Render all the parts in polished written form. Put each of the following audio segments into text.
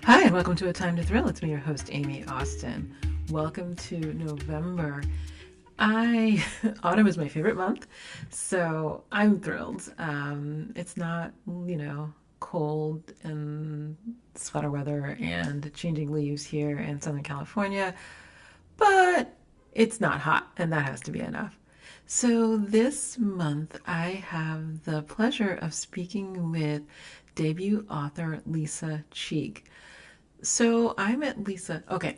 Hi, and welcome to A Time to Thrill. It's me, your host, Amy Austin. Welcome to November. Autumn is my favorite month, so I'm thrilled. It's not, cold and sweater weather and changing leaves here in Southern California, but it's not hot, and that has to be enough. So this month, I have the pleasure of speaking with debut author Lisa Cheek. So I met Lisa. Okay,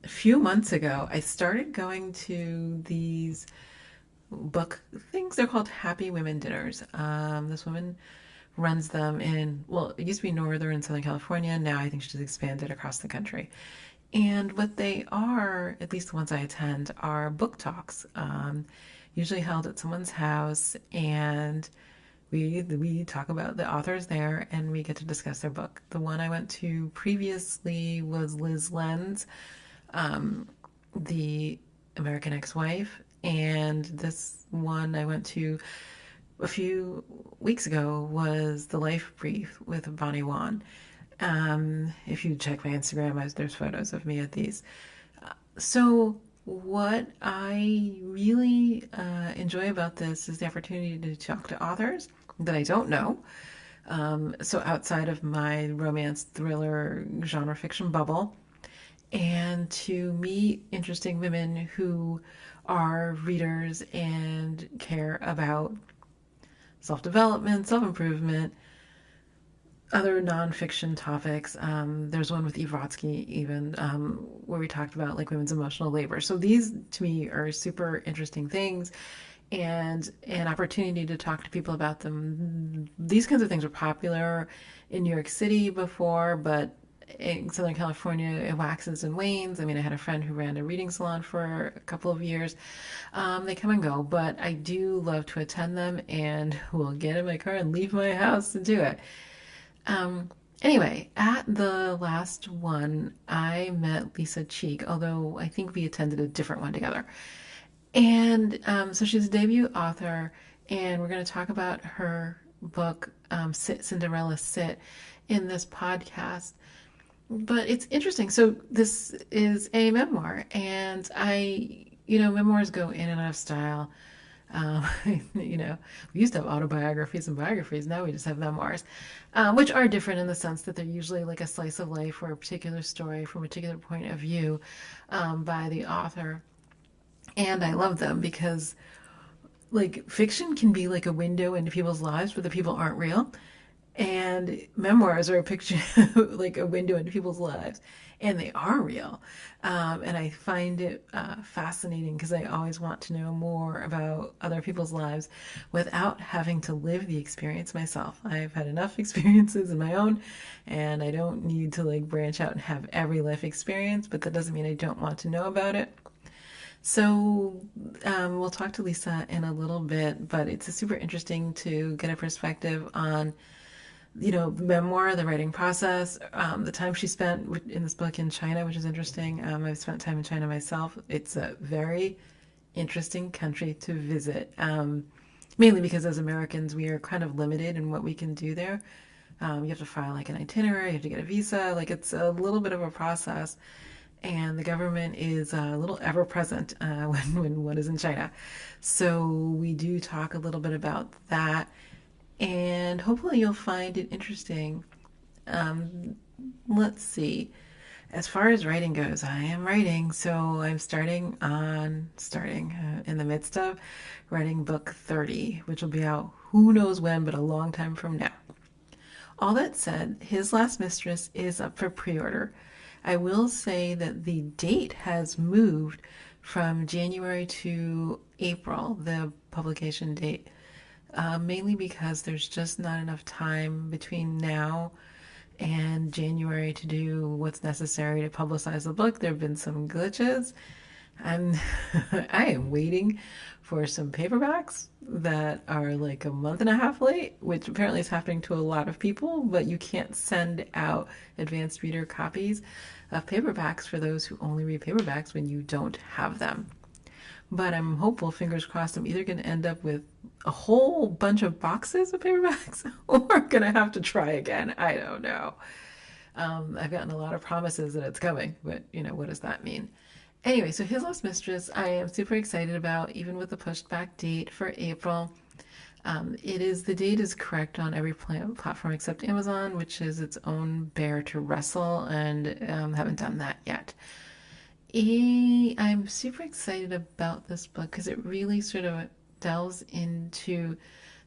a few months ago, I started going to these book things. They're called Happy Women Dinners. This woman runs them in, well, it used to be Northern and Southern California. Now I think she's expanded across the country. And what they are, at least the ones I attend, are book talks, usually held at someone's house, and we talk about the authors there, and we get to discuss their book. The one I went to previously was Lyz Lenz, the American Ex-Wife, and this one I went to a few weeks ago was The Life Brief with Bonnie Wan. If you check my Instagram, there's photos of me at these. So what I really enjoy about this is the opportunity to talk to authors that I don't know. So outside of my romance thriller genre fiction bubble, and to meet interesting women who are readers and care about self-development, self-improvement, other nonfiction topics. There's one with Eve Rodsky even where we talked about like women's emotional labor. So these to me are super interesting things and an opportunity to talk to people about them. These kinds of things were popular in New York City before, but in Southern California, it waxes and wanes. I mean, I had a friend who ran a reading salon for a couple of years. They come and go, but I do love to attend them and will get in my car and leave my house to do it. Anyway, at the last one, I met Lisa Cheek, although I think we attended a different one together. And so she's a debut author, and we're going to talk about her book, Cinderella Sit, in this podcast. But it's interesting. So this is a memoir, and memoirs go in and out of style. Um, we used to have autobiographies and biographies. Now we just have memoirs, which are different in the sense that they're usually like a slice of life or a particular story from a particular point of view by the author. And I love them because, like, fiction can be like a window into people's lives, but the people aren't real. And memoirs are a picture, like a window into people's lives, and they are real. And I find it fascinating because I always want to know more about other people's lives without having to live the experience myself. I've had enough experiences in my own, and I don't need to like branch out and have every life experience, but that doesn't mean I don't want to know about it. So we'll talk to Lisa in a little bit, but it's super interesting to get a perspective on memoir, the writing process, the time she spent in this book in China, which is interesting. I've spent time in China myself. It's a very interesting country to visit, mainly because as Americans, we are kind of limited in what we can do there. You have to file like an itinerary, you have to get a visa, like it's a little bit of a process. And the government is a little ever present when one is in China. So we do talk a little bit about that, and hopefully you'll find it interesting. Let's see. As far as writing goes, I am writing, so I'm starting in the midst of writing book 30, which will be out who knows when, but a long time from now. All that said, His Last Mistress is up for pre-order. I will say that the date has moved from January to April, the publication date, mainly because there's just not enough time between now and January to do what's necessary to publicize the book. There have been some glitches. I'm I am waiting for some paperbacks that are like a month and a half late, which apparently is happening to a lot of people, but you can't send out advanced reader copies of paperbacks for those who only read paperbacks when you don't have them. But I'm hopeful, fingers crossed, I'm either going to end up with a whole bunch of boxes of paperbacks or going to have to try again. I don't know. I've gotten a lot of promises that it's coming, but what does that mean? Anyway, so His Lost Mistress, I am super excited about, even with the pushed back date for April. The date is correct on every platform except Amazon, which is its own bear to wrestle, and haven't done that yet. I'm super excited about this book because it really sort of delves into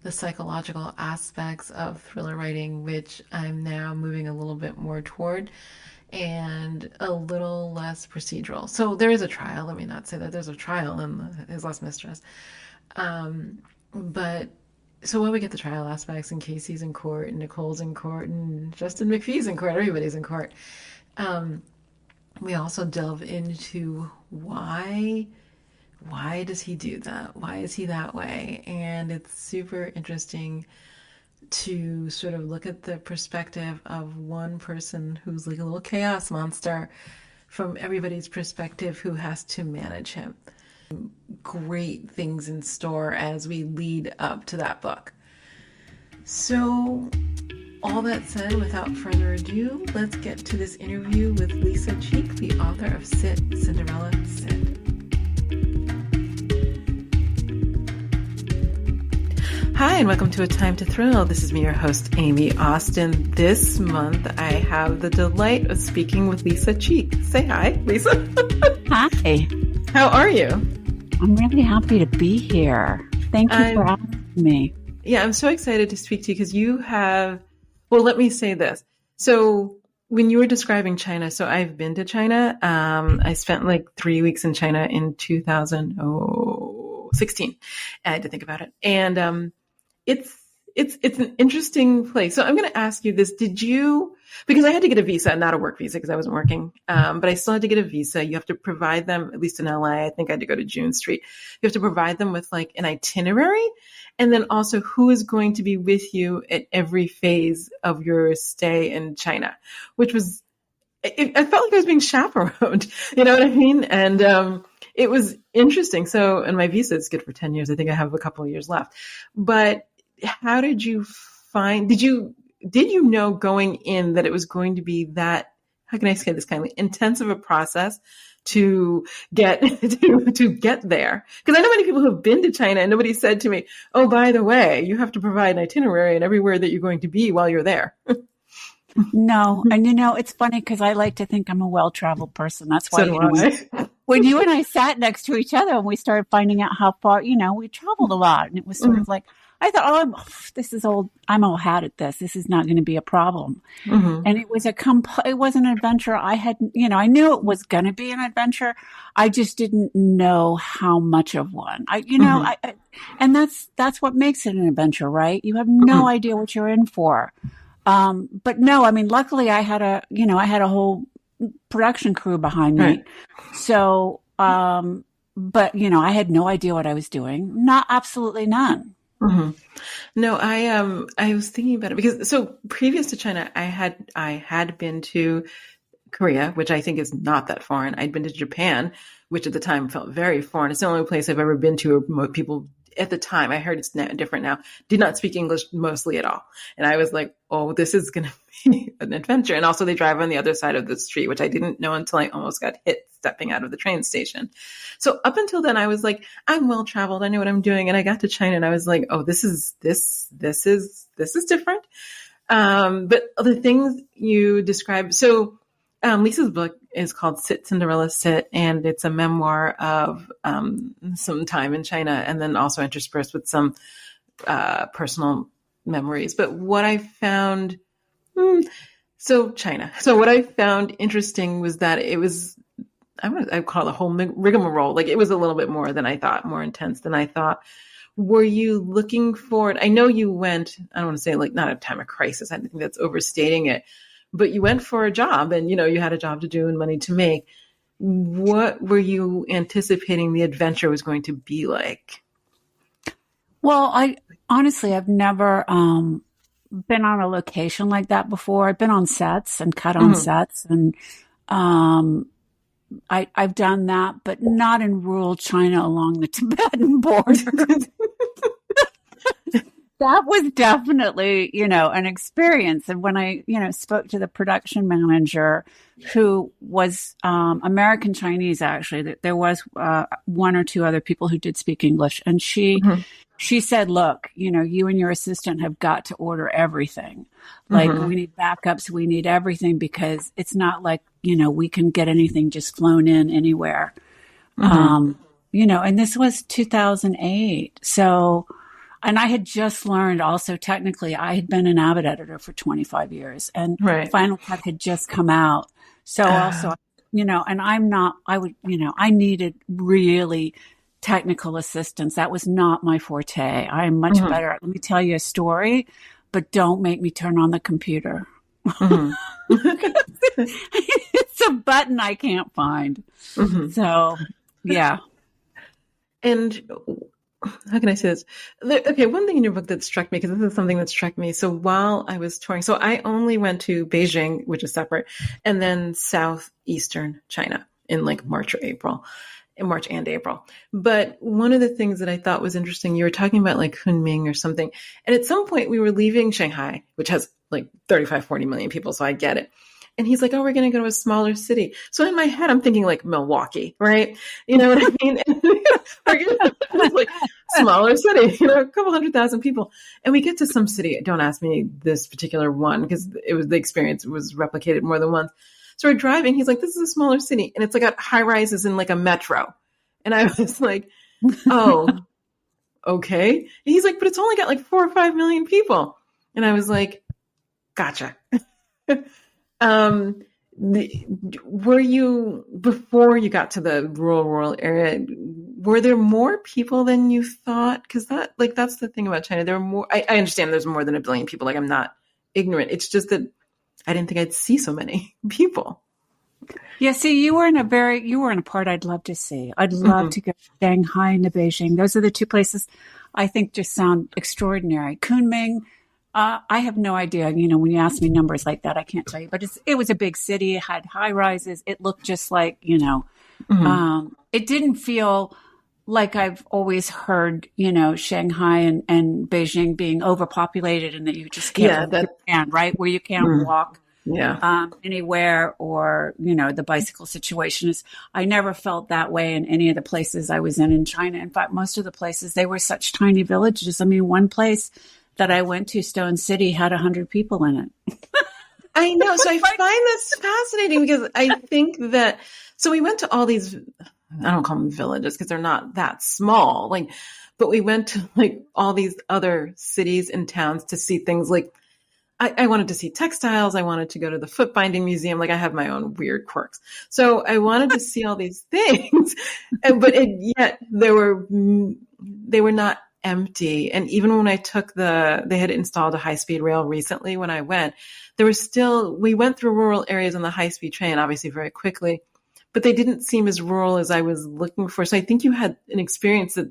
the psychological aspects of thriller writing, which I'm now moving a little bit more toward, and a little less procedural. So there is a trial. Let me not say that there's a trial in His Lost Mistress. But so when we get the trial aspects, and Casey's in court, and Nicole's in court, and Justin McPhee's in court, everybody's in court. We also delve into why does he do that? Why is he that way? And it's super interesting to sort of look at the perspective of one person who's like a little chaos monster from everybody's perspective who has to manage him. Great things in store as we lead up to that book. So, all that said, without further ado, let's get to this interview with Lisa Cheek, the author of Sit, Cinderella, Sit. Hi, and welcome to A Time to Thrill. This is me, your host, Amy Austin. This month, I have the delight of speaking with Lisa Cheek. Say hi, Lisa. Hi. How are you? I'm really happy to be here. Thank you for asking me. Yeah, I'm so excited to speak to you because you have, well, let me say this. So when you were describing China, so I've been to China. I spent like 3 weeks in China in 2016. I had to think about it. And it's an interesting place. So I'm going to ask you this. Because I had to get a visa, not a work visa because I wasn't working, but I still had to get a visa. You have to provide them, at least in LA, I think I had to go to June Street. You have to provide them with like an itinerary, and then also who is going to be with you at every phase of your stay in China, which was, I felt like I was being chaperoned, you know what I mean? And it was interesting. So, and my visa is good for 10 years. I think I have a couple of years left. But how did you did you know going in that it was going to be that, how can I say this kindly, intensive a process to get to get there? Because I know many people who have been to China and nobody said to me, oh, by the way, you have to provide an itinerary and everywhere that you're going to be while you're there. No. And it's funny because I like to think I'm a well-traveled person. That's why, So when you and I sat next to each other and we started finding out how far, we traveled a lot, and it was sort of like, I thought, this is old. I'm all hat at this. This is not going to be a problem. Mm-hmm. And it was it was an adventure. I had, I knew it was going to be an adventure. I just didn't know how much of one. And that's what makes it an adventure, right? You have no idea what you're in for. But no, I mean, luckily I had a whole production crew behind me. Right. So, but I had no idea what I was doing. Absolutely none. Mm-hmm. No, I was thinking about it because so previous to China, I had been to Korea, which I think is not that foreign. I'd been to Japan, which at the time felt very foreign. It's the only place I've ever been to where people at the time, I heard it's different now, did not speak English mostly at all. And I was like, oh, this is going to be an adventure. And also they drive on the other side of the street, which I didn't know until I almost got hit stepping out of the train station. So up until then, I was like, I'm well traveled. I know what I'm doing. And I got to China and I was like, oh, this is different. But the things you described, so Lisa's book is called Sit, Cinderella, Sit, and it's a memoir of some time in China and then also interspersed with some personal memories. But what I found, China. So what I found interesting was that it was, I call it a whole rigmarole. Like it was a little bit more than I thought, more intense than I thought. Were you looking for it? I know you went, I don't want to say like not a time of crisis. I think that's overstating it. But you went for a job and, you had a job to do and money to make. What were you anticipating the adventure was going to be like? Well, I've never been on a location like that before. I've been on sets and cut on sets. And I've done that, but not in rural China along the Tibetan border. that was definitely, an experience. And when I, spoke to the production manager who was American Chinese, actually, there was one or two other people who did speak English. And she said, look, you and your assistant have got to order everything. Like we need backups. We need everything because it's not like, we can get anything just flown in anywhere. And this was 2008. So, and I had just learned also technically I had been an Avid editor for 25 years and Final Cut had just come out. So also, and I needed really technical assistance. That was not my forte. I'm much better. Let me tell you a story, but don't make me turn on the computer. It's a button I can't find. So, yeah. And how can I say this? Okay, one thing in your book that struck me, because this is something that struck me. So while I was touring, so I only went to Beijing, which is separate, and then southeastern China in like March and April. But one of the things that I thought was interesting, you were talking about like Kunming or something. And at some point we were leaving Shanghai, which has like 35, 40 million people. So I get it. And he's like, oh, we're going to go to a smaller city. So in my head, I'm thinking like Milwaukee, right? You know what I mean? It's like smaller city, a couple 100,000 people. And we get to some city. Don't ask me this particular one because the experience was replicated more than once. So we're driving. He's like, this is a smaller city. And it's like got high rises in like a metro. And I was like, oh, okay. And he's like, but it's only got like 4 or 5 million people. And I was like, gotcha. Were you, before you got to the rural area, were there more people than you thought? Because that's the thing about China. There are more, I understand there's more than 1 billion people. Like I'm not ignorant. It's just that I didn't think I'd see so many people. Yeah, see, you were in a part I'd love to see. I'd love to go to Shanghai and to Beijing. Those are the two places I think just sound extraordinary. Kunming, I have no idea. When you ask me numbers like that, I can't tell you. But it was a big city. It had high rises. It looked just like, it didn't feel like I've always heard, Shanghai and Beijing being overpopulated and that you just can't move your hand, right? Where you can't walk anywhere or, the bicycle situation is, I never felt that way in any of the places I was in China. In fact, most of the places, they were such tiny villages. I mean, one place that I went to, Stone City, had 100 people in it. I know. So I find this fascinating because I think that, so we went to all these, I don't call them villages because they're not that small, but we went to all these other cities and towns to see things like, I wanted to see textiles. I wanted to go to the foot binding museum. I have my own weird quirks. So I wanted to see all these things, yet they were not empty. And even when I took they had installed a high-speed rail recently when I went, we went through rural areas on the high-speed train, obviously very quickly, but they didn't seem as rural as I was looking for. So I think you had an experience that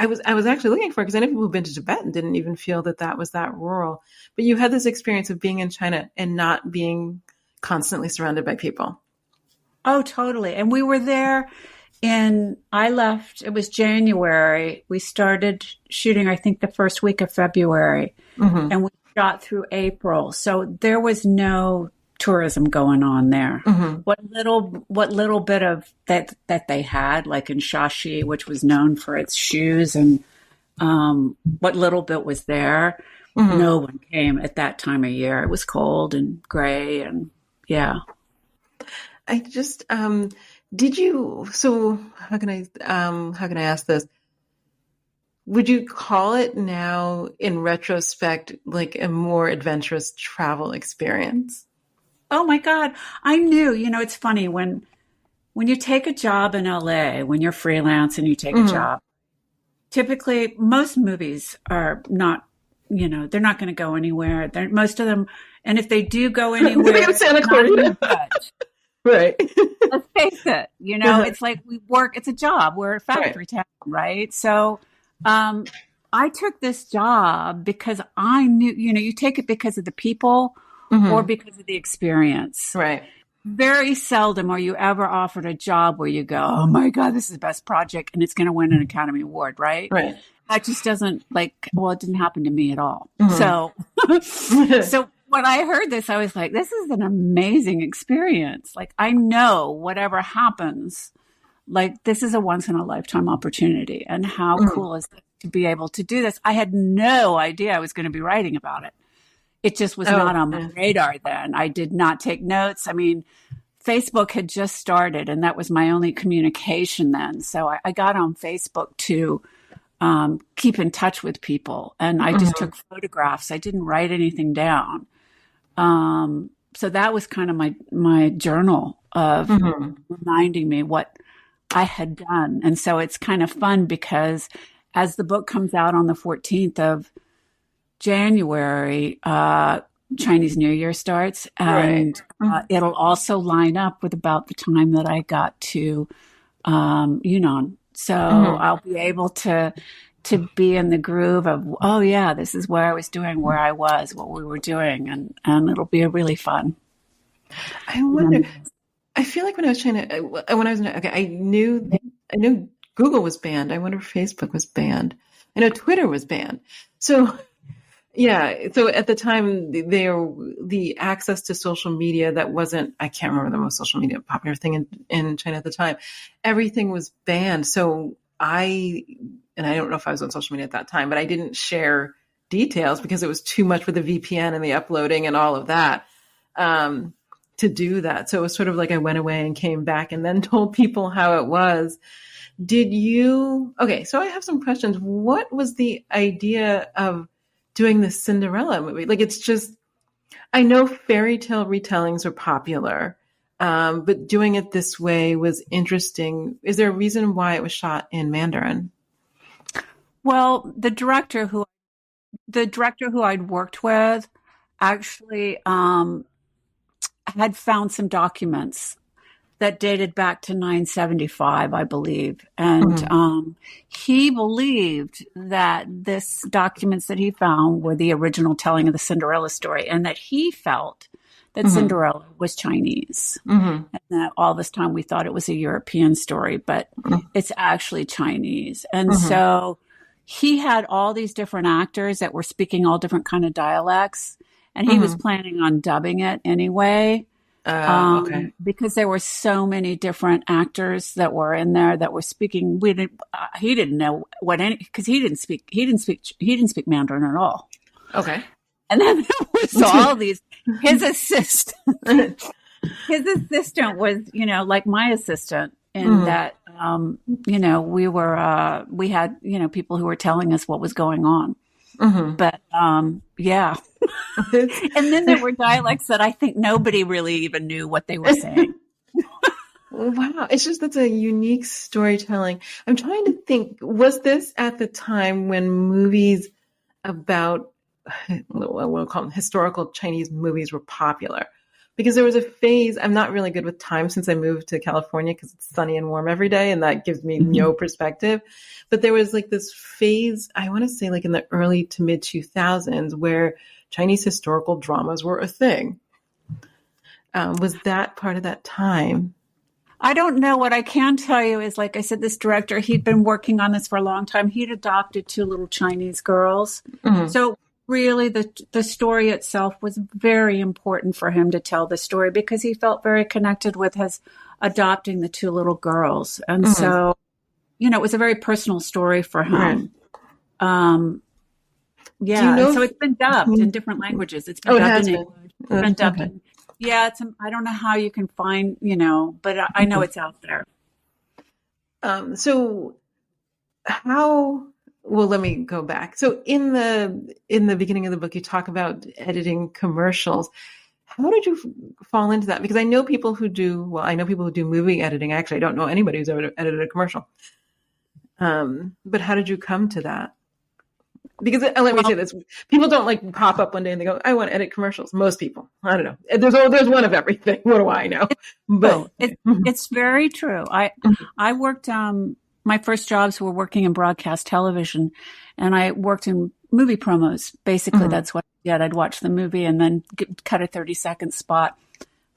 I was actually looking for, because I know people who've been to Tibet and didn't even feel that was that rural. But you had this experience of being in China and not being constantly surrounded by people. Oh, totally. And we were there I left, it was January. We started shooting, I think, the first week of February, and we shot through April. So there was no tourism going on there. What little bit of that they had, like in Shashi, which was known for its shoes, and what little bit was there, no one came at that time of year. It was cold and gray, and yeah. I just so how can I ask this? Would you call it now, in retrospect, like a more adventurous travel experience? Oh my God. I knew, it's funny when you take a job in LA, when you're freelance and you take a job, typically most movies are not, they're not going to go anywhere. Most of them, and if they do go anywhere, Santa Clarita. Right. Let's face it, it's like we work, it's a job. We're a factory town, right? So, I took this job because I knew, you take it because of the people or because of the experience. Right. Very seldom are you ever offered a job where you go, oh my God, this is the best project and it's going to win an Academy Award, right? Right. that just doesn't it didn't happen to me at all. Mm-hmm. So when I heard this, I was like, this is an amazing experience. Like, I know whatever happens, like, this is a once in a lifetime opportunity. And how cool is it to be able to do this? I had no idea I was going to be writing about it. It just was not on my radar then. I did not take notes. I mean, Facebook had just started, and that was my only communication then. So I got on Facebook to keep in touch with people, and I just took photographs. I didn't write anything down. So that was kind of my journal of reminding me what I had done. And so it's kind of fun because as the book comes out on the 14th of January, Chinese New Year starts, and it'll also line up with about the time that I got to Yunnan. So I'll be able to be in the groove of, oh yeah, this is where I was doing, where I was, what we were doing, and it'll be really fun. I wonder. I feel like when I was I knew Google was banned. I wonder if Facebook was banned. I know Twitter was banned. So yeah. So at the time, the access to social media that wasn't, I can't remember the most social media popular thing in China at the time. Everything was banned. So I don't know if I was on social media at that time, but I didn't share details because it was too much with the VPN and the uploading and all of that to do that. So it was sort of like I went away and came back and then told people how it was. So I have some questions. What was the idea of doing the Cinderella movie? Like, it's just, I know fairy tale retellings are popular, but doing it this way was interesting. Is there a reason why it was shot in Mandarin? Well, the director who I'd worked with actually had found some documents that dated back to 975, I believe. And he believed that this documents that he found were the original telling of the Cinderella story, and that he felt that Cinderella was Chinese. And that all this time we thought it was a European story, but it's actually Chinese. And so he had all these different actors that were speaking all different kind of dialects, and he was planning on dubbing it anyway. Because there were so many different actors that were in there that were speaking. He didn't know because he didn't speak Mandarin at all. Okay. And then there was all these, his assistant was, like my assistant, in that, we had, people who were telling us what was going on. But, yeah. And then there were dialects that I think nobody really even knew what they were saying. Wow. It's just, that's a unique storytelling. I'm trying to think, was this at the time when movies about, what we'll call them, historical Chinese movies were popular? Because there was a phase, I'm not really good with time since I moved to California because it's sunny and warm every day, and that gives me no perspective. But there was like this phase, I want to say like in the early to mid 2000s, where Chinese historical dramas were a thing. Was that part of that time? I don't know. What I can tell you is, like I said, this director, he'd been working on this for a long time. He'd adopted 2 little Chinese girls. So really the story itself was very important for him to tell the story because he felt very connected with his adopting the 2 little girls. And so, it was a very personal story for him. Yeah. So it's been dubbed in different languages. It's been dubbed in English. It's been dubbed in, I don't know how you can find, but I know it's out there. Well, let me go back. So in the beginning of the book, you talk about editing commercials. How did you fall into that? Because I know people who do movie editing. Actually, I don't know anybody who's ever edited a commercial. But how did you come to that? Because let me say this, people don't like pop up one day and they go, I want to edit commercials. Most people, I don't know. There's one of everything. What do I know? But it's very true. I worked, my first jobs were working in broadcast television, and I worked in movie promos. Basically, that's what I did. I'd watch the movie and then cut a 30-second spot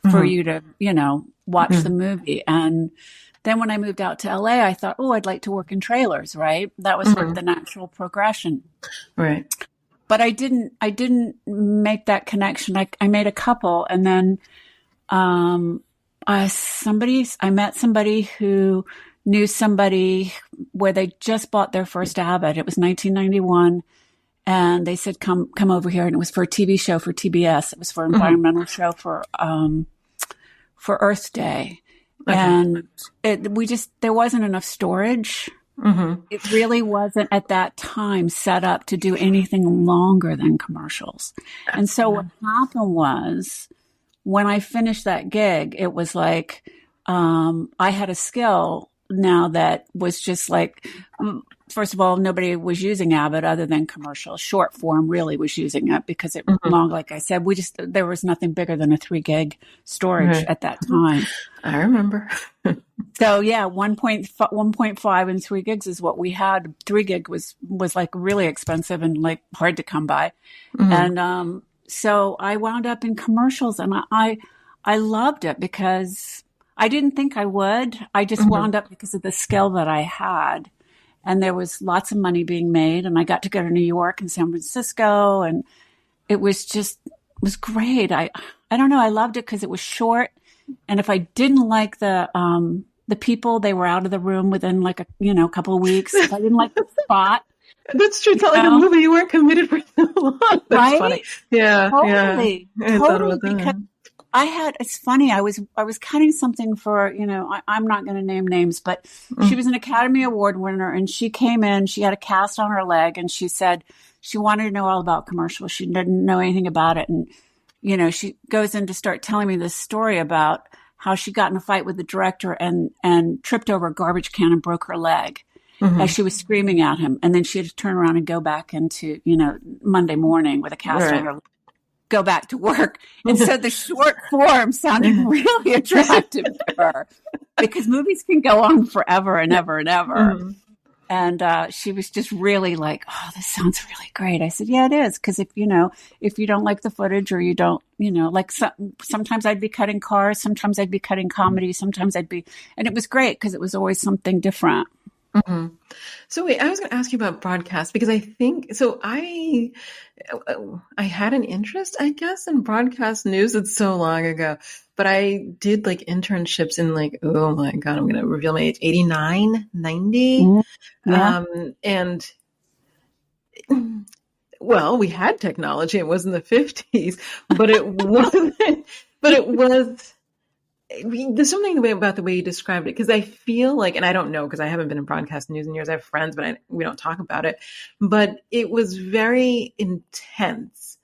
for you to, watch the movie. And then when I moved out to LA, I thought, oh, I'd like to work in trailers, right? That was sort of the natural progression. Right. But I didn't make that connection. I made a couple, and then I met somebody who knew somebody where they just bought their first Abbott. It was 1991. And they said, come over here. And it was for a TV show for TBS. It was for an environmental show for Earth Day. Okay. And there wasn't enough storage. It really wasn't at that time set up to do anything longer than commercials. And so what happened was, when I finished that gig, it was like, I had a skill now that was just like, first of all, nobody was using Abbott other than commercials. Short form really was using it because it, like I said, there was nothing bigger than a 3 gig storage at that time. I remember. So yeah, 1.5 and 3 gigs is what we had. 3 gig was like really expensive and like hard to come by. And, so I wound up in commercials, and I loved it because I didn't think I would. I just wound up because of the skill that I had. And there was lots of money being made, and I got to go to New York and San Francisco, and it was great. I don't know. I loved it because it was short. And if I didn't like the people, they were out of the room within like a couple of weeks. If I didn't like the spot. That's true. It's not like a movie you weren't committed for so long. That's right? Funny. Yeah. Totally. Yeah. Totally. Because it's funny. I was cutting something for, I'm not going to name names, but she was an Academy Award winner, and she came in, she had a cast on her leg, and she said she wanted to know all about commercials. She didn't know anything about it. And, she goes in to start telling me this story about how she got in a fight with the director and tripped over a garbage can and broke her leg. As she was screaming at him. And then she had to turn around and go back into, Monday morning with a cast on her, go back to work. And so the short form sounded really attractive to her, because movies can go on forever and ever and ever. And she was just really like, oh, this sounds really great. I said, yeah, it is. Because if you don't like the footage, or you don't, like sometimes I'd be cutting Karr, sometimes I'd be cutting comedy, sometimes and it was great because it was always something different. So wait, I was going to ask you about broadcast, because I think, so I had an interest, I guess, in broadcast news. It's so long ago, but I did like internships in like, oh my God, I'm going to reveal my age, 89, 90. Yeah. And well, we had technology. It was in the 50s, but it wasn't, there's something about the way you described it, because I feel like, and I don't know because I haven't been in broadcast news in years. I have friends, but we don't talk about it. But it was very intense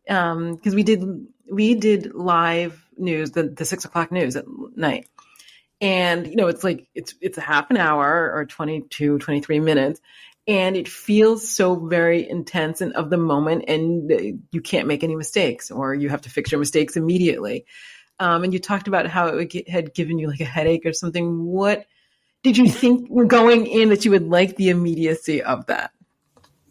because we did live news, the 6:00 news at night, and it's like it's a half an hour or 22, 23 minutes, and it feels so very intense and of the moment, and you can't make any mistakes, or you have to fix your mistakes immediately. And you talked about how it had given you like a headache or something. What did you think going in that you would like the immediacy of that?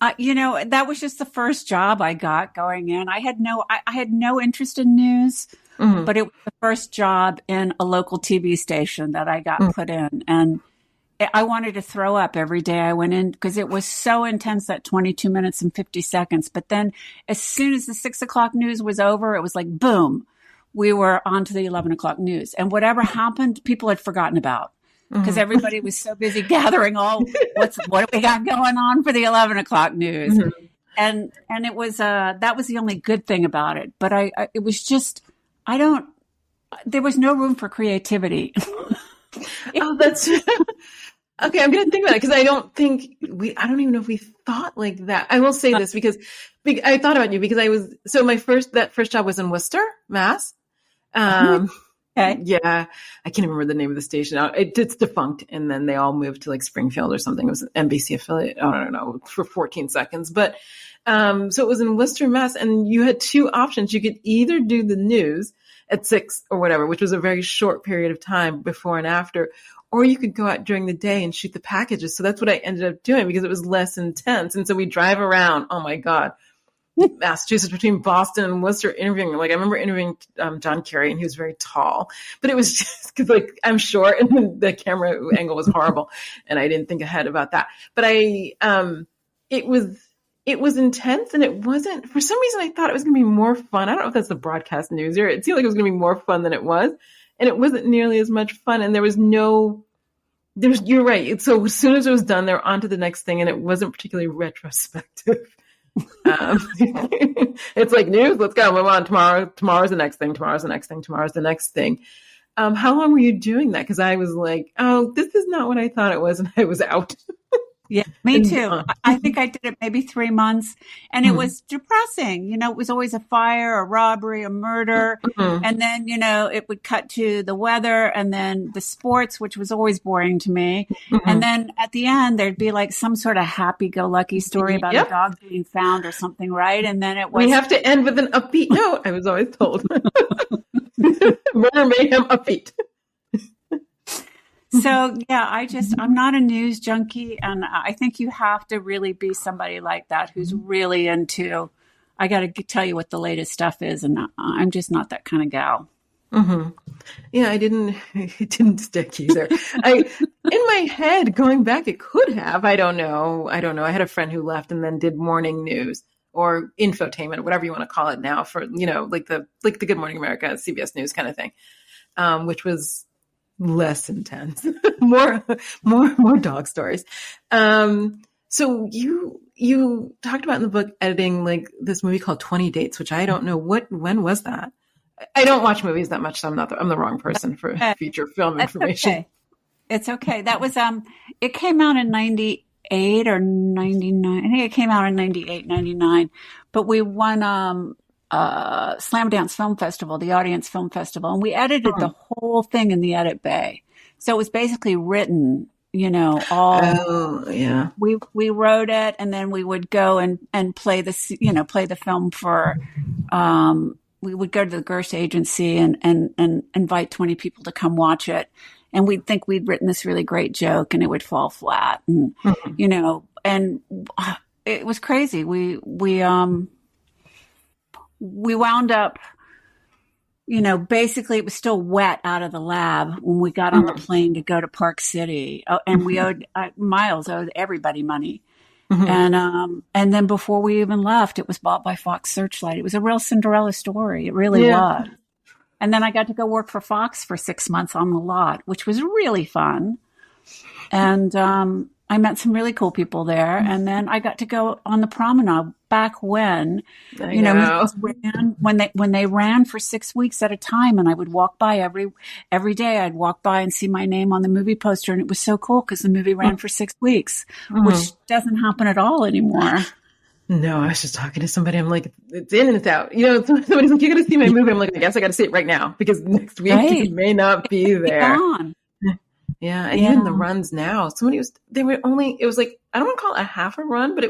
That was just the first job I got going in. I had no interest in news, but it was the first job in a local TV station that I got put in. And I wanted to throw up every day I went in because it was so intense, that 22 minutes and 50 seconds. But then as soon as the 6:00 news was over, it was like, boom. We were on to the 11 o'clock news, and whatever happened, people had forgotten about, because everybody was so busy gathering what do we got going on for the 11 o'clock news. And it was, that was the only good thing about it. But it was just, there was no room for creativity. That's okay. I'm going to think about it, because I don't even know if we thought like that. I will say this because I thought about you, because that first job was in Worcester, Mass. Okay. Yeah, I can't remember the name of the station. It's defunct, and then they all moved to like Springfield or something. It was an NBC affiliate. I don't know, for 14 seconds. But so it was in Worcester, Mass, and you had 2 options. You could either do the news at 6 or whatever, which was a very short period of time before and after, or you could go out during the day and shoot the packages. So that's what I ended up doing, because it was less intense. And so we drive around. Oh my God. Massachusetts, between Boston and Worcester, interviewing. Like, I remember interviewing John Kerry, and he was very tall, but it was just because, like, I'm short, and the camera angle was horrible, and I didn't think ahead about that. But it was intense, and it wasn't, for some reason I thought it was going to be more fun. I don't know if that's the broadcast news here. It seemed like it was going to be more fun than it was, and it wasn't nearly as much fun. And you're right. So as soon as it was done, they're on to the next thing, and it wasn't particularly retrospective. It's like, news, let's go, move on. Tomorrow's the next thing. Tomorrow's the next thing. Tomorrow's the next thing. How long were you doing that? Because I was like, oh, this is not what I thought it was, and I was out. Yeah, me too. I think I did it maybe 3 months, and it was depressing. It was always a fire, a robbery, a murder. And then, it would cut to the weather and then the sports, which was always boring to me. And then at the end, there'd be like some sort of happy-go-lucky story about a dog being found or something, right? And then it was... We have to end with an upbeat note, I was always told. Murder, mayhem, upbeat. So, yeah, I'm not a news junkie, and I think you have to really be somebody like that who's really into, I got to tell you what the latest stuff is, and I'm just not that kind of gal. Yeah, it didn't stick either. In my head, going back, it could have. I don't know. I had a friend who left and then did morning news or infotainment, whatever you want to call it now, for, like the Good Morning America, CBS News kind of thing, which was less intense, more dog stories. So you talked about in the book editing like this movie called 20 Dates, which I don't know when was that? I don't watch movies that much, so I'm the wrong person for feature film information. Okay. It's okay. That was it came out in 98 or 99. I think it came out in 98, 99. But we won Slam Dance Film Festival, the Audience Film Festival, and we edited the whole thing in the edit bay. So it was basically written, we wrote it, and then we would go and play the film for, we would go to the Gersh agency and invite 20 people to come watch it. And we'd think we'd written this really great joke, and it would fall flat. And, and it was crazy. We wound up, basically it was still wet out of the lab when we got on the plane to go to Park City. And we owed, Miles owed everybody money. And then before we even left, it was bought by Fox Searchlight. It was a real Cinderella story. It really was. And then I got to go work for Fox for 6 months on the lot, which was really fun. And I met some really cool people there. And then I got to go on the promenade back when, when they ran for 6 weeks at a time. And I would walk by every day. I'd walk by and see my name on the movie poster. And it was so cool because the movie ran for 6 weeks, which doesn't happen at all anymore. No, I was just talking to somebody. I'm like, it's in and it's out. Somebody's like, you got to see my movie. I'm like, I guess I got to see it right now because next week it may not be there. Yeah. And even the runs now, it was like, I don't want to call it a half a run, but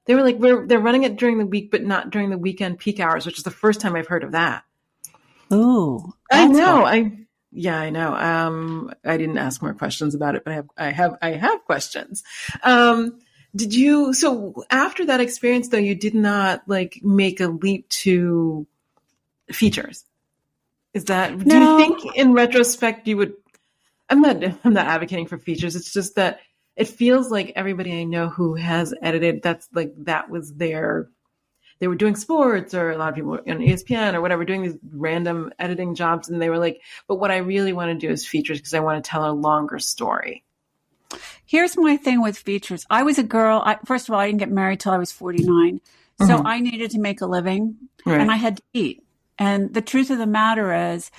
they were like, they're running it during the week, but not during the weekend peak hours, which is the first time I've heard of that. Oh, I know. I know. I didn't ask more questions about it, but I have questions. So after that experience though, you did not like make a leap to features? Do you think in retrospect you would? I'm not advocating for features. It's just that it feels like everybody I know who has edited, that was they were doing sports, or a lot of people on ESPN or whatever, doing these random editing jobs. And they were like, but what I really want to do is features because I want to tell a longer story. Here's my thing with features. I was a girl. First of all, I didn't get married till I was 49. So I needed to make a living and I had to eat. And the truth of the matter is,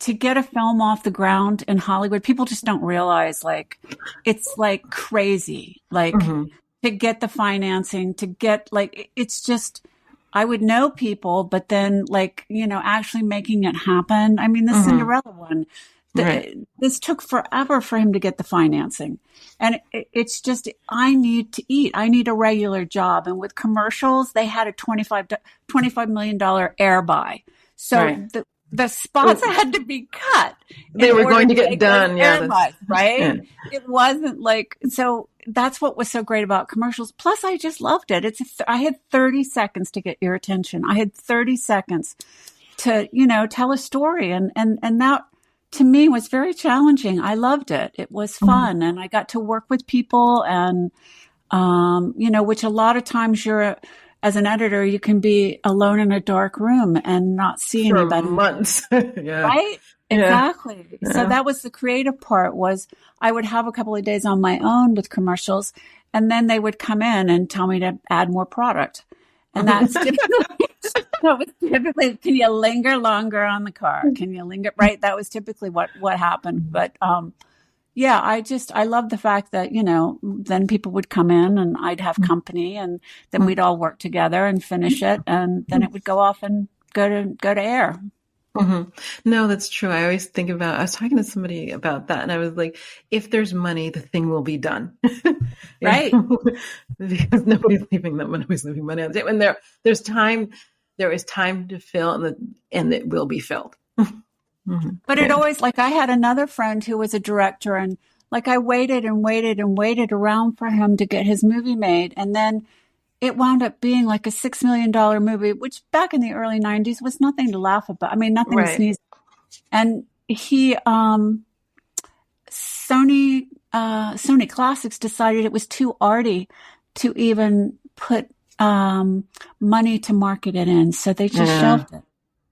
to get a film off the ground in Hollywood, people just don't realize, like, it's like crazy. Like, to get the financing, to get, like, it's just, I would know people, but then, like, actually making it happen. I mean, the Cinderella one, this took forever for him to get the financing. And it's just, I need to eat. I need a regular job. And with commercials, they had a $25 million air buy. So the spots had to be cut. They were going to get done. Right. Yeah. It wasn't like, so that's what was so great about commercials. Plus, I just loved it. I had 30 seconds to get your attention. I had 30 seconds to, tell a story. And that to me was very challenging. I loved it. It was fun. And I got to work with people and, which a lot of times as an editor, you can be alone in a dark room and not see anybody. For months. Yeah. Right? Exactly. Yeah. So that was the creative part. Was I would have a couple of days on my own with commercials, and then they would come in and tell me to add more product. And that was typically, can you linger longer on the car? Can you linger? Right. That was typically what happened. But, I love the fact that, then people would come in and I'd have company, and then we'd all work together and finish it. And then it would go off and go to air. Mm-hmm. No, that's true. I always think I was talking to somebody about that, and I was like, if there's money, the thing will be done. Right. Because nobody's leaving that money. Nobody's leaving money on the table. And there is time to fill, and it will be filled. Mm-hmm. But it always, like, I had another friend who was a director, and like I waited and waited and waited around for him to get his movie made. And then it wound up being like a $6 million movie, which back in the early 90s was nothing to laugh about. I mean, nothing to sneeze. And he, Sony Classics decided it was too arty to even put money to market it in. So they just shelved it.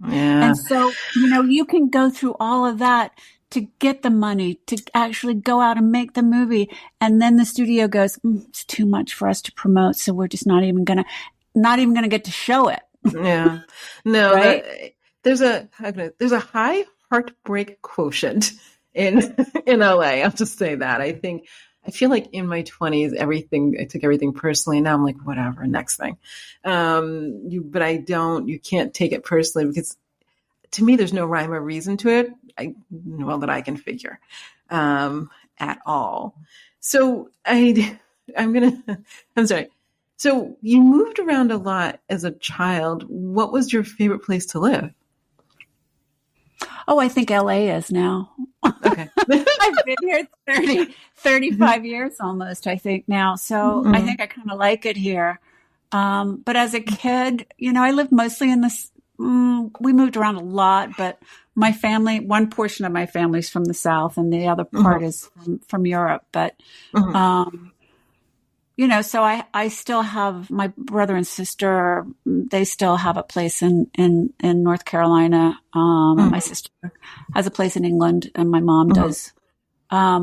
Yeah. And so, you can go through all of that to get the money to actually go out and make the movie. And then the studio goes, it's too much for us to promote. So we're just not even going to get to show it. Yeah. No, right? There's a high heartbreak quotient in LA. I'll just say that. I feel like in my 20s, I took everything personally. Now I'm like, whatever, next thing. You can't take it personally, because to me, there's no rhyme or reason to it. That I can figure, at all. So I'm sorry. So you moved around a lot as a child. What was your favorite place to live? Oh, I think LA is now. Okay. I've been here 35 years almost, I think now. So I think I kind of like it here. But as a kid, I lived mostly in this, we moved around a lot, but my family, one portion of my family is from the South and the other part is from Europe. But, so I still have my brother and sister, they still have a place in North Carolina. My sister has a place in England, and my mom does. I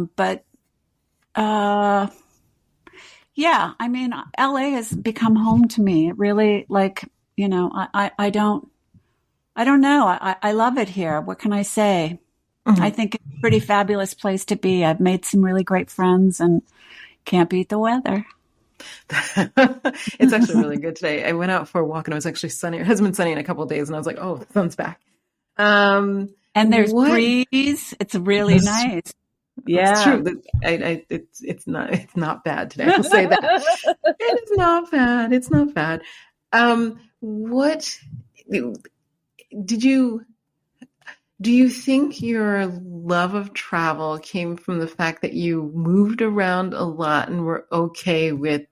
mean, LA has become home to me. It really, I don't know. I love it here. What can I say? I think it's a pretty fabulous place to be. I've made some really great friends, and can't beat the weather. It's actually really good today. I went out for a walk, and it was actually sunny. It hasn't been sunny in a couple of days, and I was like, oh, the sun's back. And there's breeze. It's really nice. Yeah, it's true. It's not bad today. I'll say that. It is not bad. It's not bad. What do you think your love of travel came from the fact that you moved around a lot and were okay with,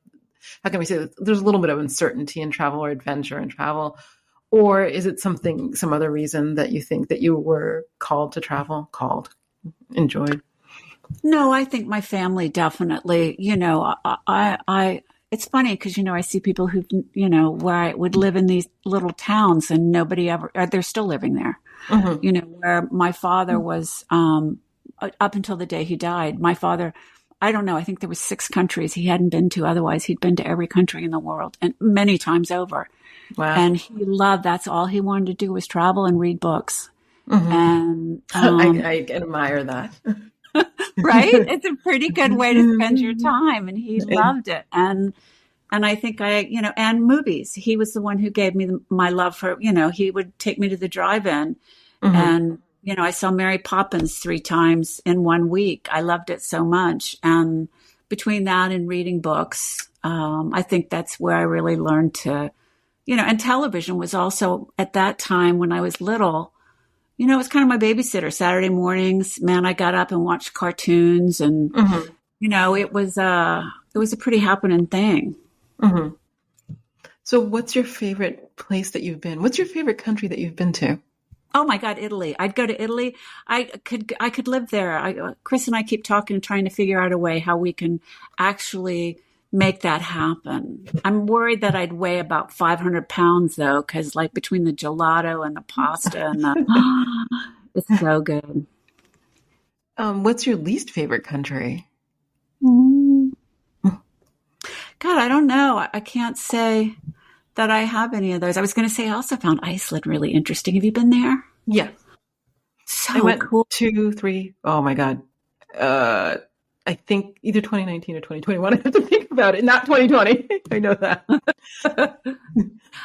how can we say this? There's a little bit of uncertainty in travel or adventure in travel, or is it some other reason that you think that you were called to travel, enjoyed? No, I think my family definitely, it's funny because, I see people who, where I would live in these little towns and nobody ever, they're still living there, where my father was, up until the day he died. My father, I don't know, I think there was 6 countries he hadn't been to. Otherwise, he'd been to every country in the world, and many times over. Wow. And he loved, that's all he wanted to do was travel and read books. And I admire that. Right? It's a pretty good way to spend your time, and he loved it. And I think and movies. He was the one who gave me my love for, he would take me to the drive-in, and I saw Mary Poppins 3 times in 1 week. I loved it so much. And between that and reading books, I think that's where I really learned to, and television was also, at that time when I was little, it was kind of my babysitter. Saturday mornings, man, I got up and watched cartoons, and, it it was a pretty happening thing. Mm-hmm. So what's your favorite place that you've been? What's your favorite country that you've been to? Oh my God, Italy. I'd go to Italy. I could live there. Chris and I keep talking and trying to figure out a way how we can actually make that happen. I'm worried that I'd weigh about 500 pounds though, because like between the gelato and the pasta and it's so good. What's your least favorite country? Mm. God, I don't know. I can't say that I have any of those. I was going to say I also found Iceland really interesting. Have you been there? Yeah. So I went cool. 2, 3. Oh my God. I think either 2019 or 2021. I have to think about it. Not 2020. I know that.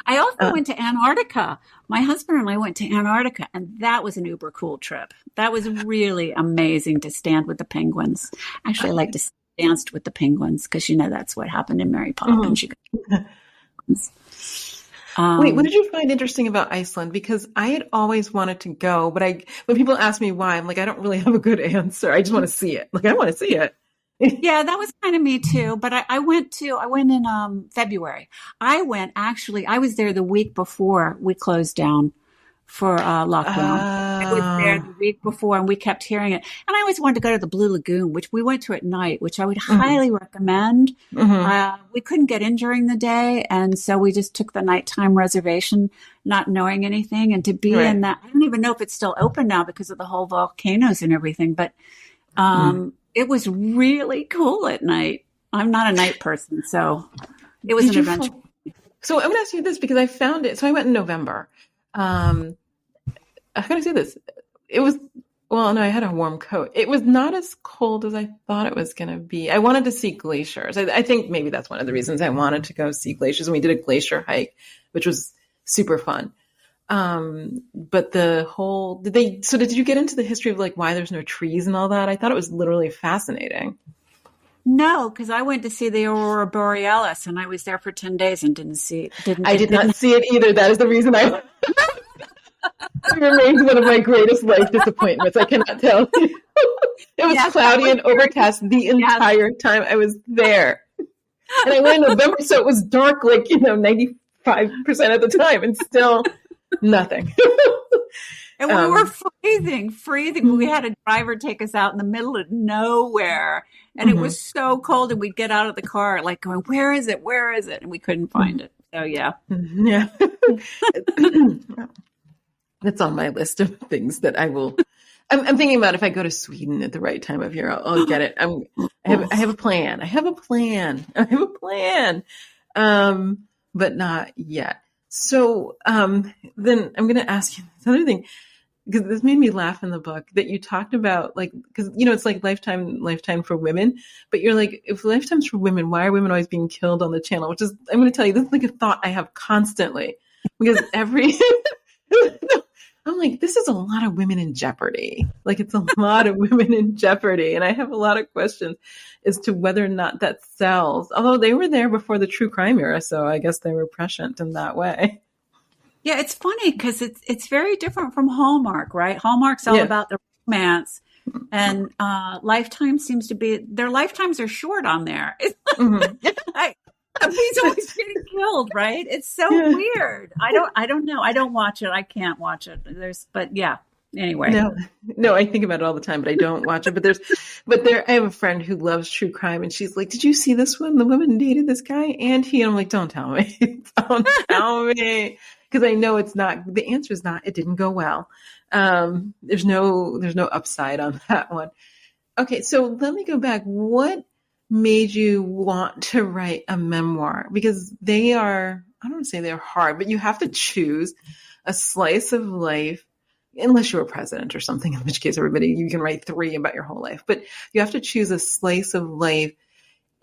I also went to Antarctica. My husband and I went to Antarctica, and that was an uber cool trip. That was really amazing to stand with the penguins. Actually, I like to dance with the penguins because, that's what happened in Mary Poppins. Wait, what did you find interesting about Iceland? Because I had always wanted to go, but when people ask me why, I'm like, I don't really have a good answer. I just want to see it. Like, I want to see it. Yeah, that was kind of me too. But I went in February. I was there the week before we closed down for lockdown. I was there the week before and we kept hearing it. And I always wanted to go to the Blue Lagoon, which we went to at night, which I would highly recommend. Mm-hmm. We couldn't get in during the day. And so we just took the nighttime reservation, not knowing anything. And to be in that, I don't even know if it's still open now because of the whole volcanoes and everything. But it was really cool at night. I'm not a night person, so it was an adventure. So I'm going to ask you this because I found it. So I went in November. How can I say this? I had a warm coat. It was not as cold as I thought it was going to be. I wanted to see glaciers. I think maybe that's one of the reasons I wanted to go see glaciers. And we did a glacier hike, which was super fun. But did you get into the history of like why there's no trees and all that? I thought it was literally fascinating. No, because I went to see the Aurora Borealis and I was there for 10 days and I did not see it either. That is the reason it remains one of my greatest life disappointments. I cannot tell you. It was cloudy and overcast the entire time I was there. And I went in November, so it was dark, 95% of the time, and still nothing. And we were freezing. We had a driver take us out in the middle of nowhere. And it was so cold. And we'd get out of the car, going, where is it? Where is it? And we couldn't find it. So, yeah. Yeah. That's on my list of things that I will. I'm thinking about if I go to Sweden at the right time of year, I'll get it. I have a plan. But not yet. So then I'm going to ask you this other thing, because this made me laugh in the book that you talked about, because, it's like lifetime for women. But you're like, if lifetime's for women, why are women always being killed on the channel? Which is, I'm going to tell you, this is like a thought I have constantly. Because I'm like, this is a lot of women in jeopardy. It's a lot of women in jeopardy. And I have a lot of questions as to whether or not that sells. Although they were there before the true crime era, so I guess they were prescient in that way. Yeah, it's funny because it's very different from Hallmark, right? Hallmark's all about the romance. And Lifetime seems to be, their lifetimes are short on there. It's he's always getting killed, right? It's so weird. I don't know. I don't watch it. I can't watch it. But yeah. Anyway. No, I think about it all the time, but I don't watch it. I have a friend who loves true crime, and she's like, "Did you see this one? The woman dated this guy, and he." And I'm like, "Don't tell me. Don't tell me," because I know it's not. The answer is not. It didn't go well. There's no upside on that one. Okay, so let me go back. What made you want to write a memoir? Because I don't want to say they're hard, but you have to choose a slice of life, unless you're a president or something, in which case you can write 3 about your whole life, but you have to choose a slice of life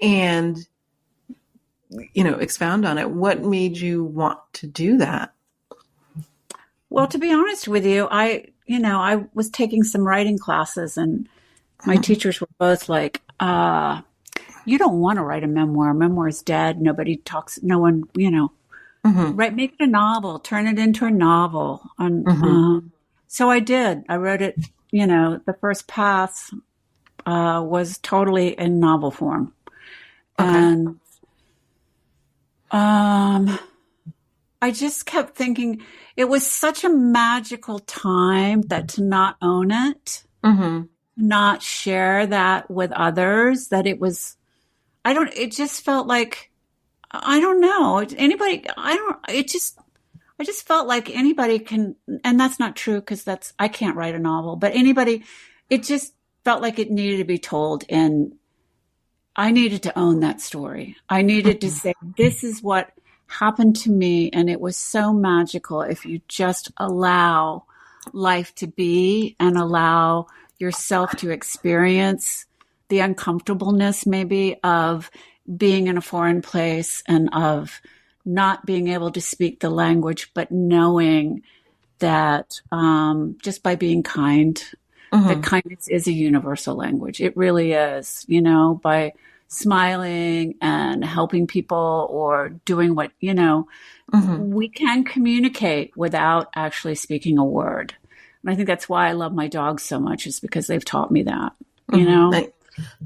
and, expound on it. What made you want to do that? Well, to be honest with you, I was taking some writing classes and my teachers were both like, you don't want to write a memoir. A memoir is dead. Nobody talks. No one, right. Make it a novel, turn it into a novel. And, so I did. I wrote it, the first pass was totally in novel form. Okay. And I just kept thinking it was such a magical time that to not own it, Mm-hmm. not share that with others, that it just felt like, I don't know, anybody, I just felt like anybody can, and that's not true because I can't write a novel, but anybody, it just felt like it needed to be told. And I needed to own that story. I needed to say, this is what happened to me. And it was so magical if you just allow life to be and allow yourself to experience the uncomfortableness maybe of being in a foreign place and of not being able to speak the language, but knowing that just by being kind, that kindness is a universal language. It really is, by smiling and helping people or doing what, we can communicate without actually speaking a word. And I think that's why I love my dogs so much, is because they've taught me that, No,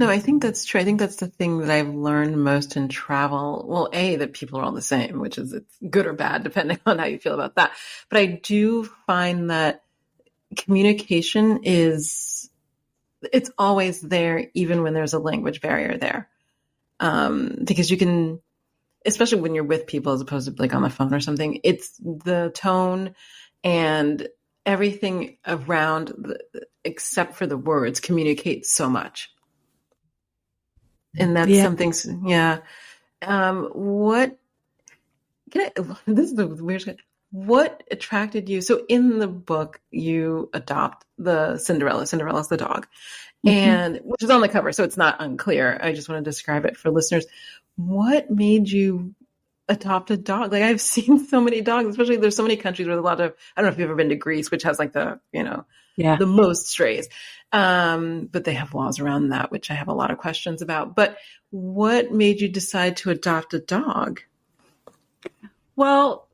I think that's true. I think that's the thing that I've learned most in travel. Well, that people are all the same, which is it's good or bad, depending on how you feel about that. But I do find that communication it's always there, even when there's a language barrier there. Because you can, especially when you're with people as opposed to like on the phone or something, it's the tone and everything around, except for the words, communicates so much. And that's something, yeah. What this is the weird. What attracted you? So in the book, you adopt the Cinderella. Cinderella's the dog, and which is on the cover, so it's not unclear. I just want to describe it for listeners. What made you adopt a dog? Like, I've seen so many dogs, especially there's so many countries with a lot of, I don't know if you've ever been to Greece, which has like the, the most strays. But they have laws around that, which I have a lot of questions about. But what made you decide to adopt a dog? Well,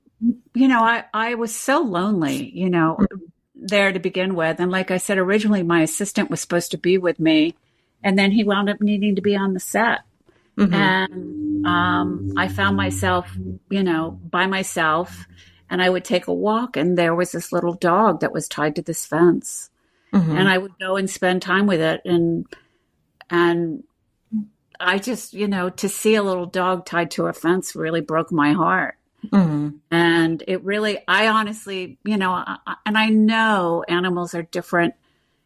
I was so lonely, there to begin with. And like I said, originally my assistant was supposed to be with me, and then he wound up needing to be on the set. And I found myself, by myself, and I would take a walk, and there was this little dog that was tied to this fence. And I would go and spend time with it. And I just, to see a little dog tied to a fence really broke my heart. And it really, I honestly, and I know animals are different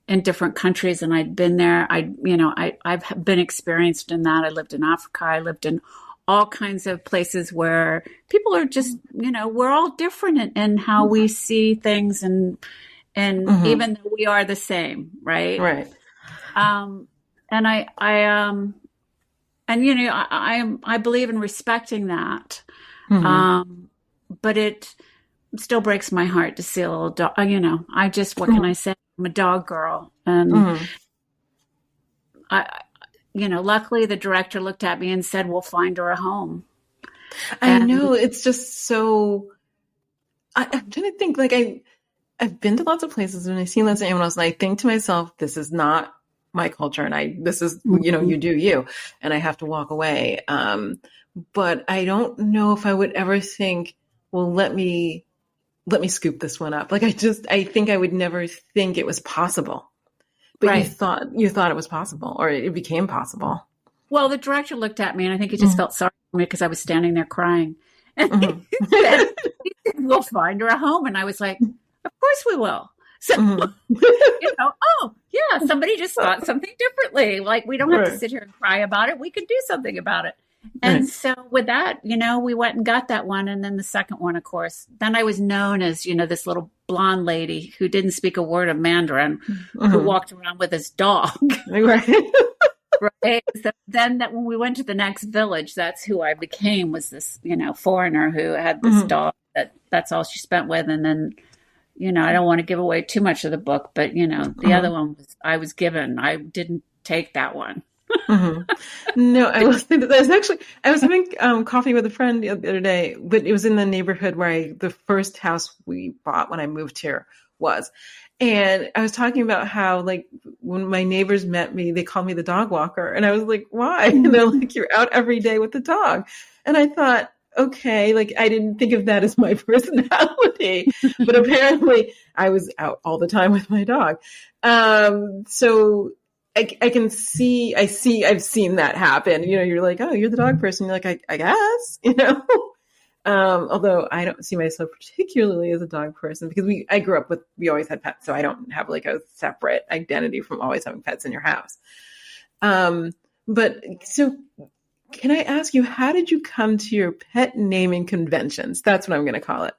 in different countries, and I'd been there. I've been experienced in that. I lived in Africa. I lived in all kinds of places where people are just, we're all different in how we see things, and even though we are the same, right? Right. And I believe in respecting that. But it still breaks my heart to see a little dog. What can I say? I'm a dog girl. And luckily the director looked at me and said, we'll find her a home. I know, it's just so, I'm trying to think, like I've been to lots of places and I've seen lots of animals, and I think to myself, this is not my culture. And this is, you do you, and I have to walk away. But I don't know if I would ever think, well, let me scoop this one up. Like, I think I would never think it was possible. But right. you thought it was possible, or it became possible. Well, the director looked at me, and I think he just felt sorry for me because I was standing there crying. And he said, we'll find her a home. And I was like, of course we will. So, somebody just thought something differently. Like, we don't have to sit here and cry about it. We could do something about it. And so with that, we went and got that one. And then the second one, of course, then I was known as, this little blonde lady who didn't speak a word of Mandarin, who walked around with his dog. Right. So then when we went to the next village, that's who I became, was this, foreigner who had this dog that's all she spent with. And then, I don't want to give away too much of the book, but, the other one I was given. I didn't take that one. No, I was having coffee with a friend the other day, but it was in the neighborhood where the first house we bought when I moved here was. And I was talking about how, like, when my neighbors met me, they called me the dog walker. And I was like, why? And they're like, you're out every day with the dog. And I thought, okay, like, I didn't think of that as my personality, but apparently I was out all the time with my dog. So I've seen that happen. You know, you're like, oh, you're the dog person. You're like, I guess, you know. Although I don't see myself particularly as a dog person, because I grew up we always had pets. So I don't have like a separate identity from always having pets in your house. But so can I ask you, how did you come to your pet naming conventions? That's what I'm going to call it.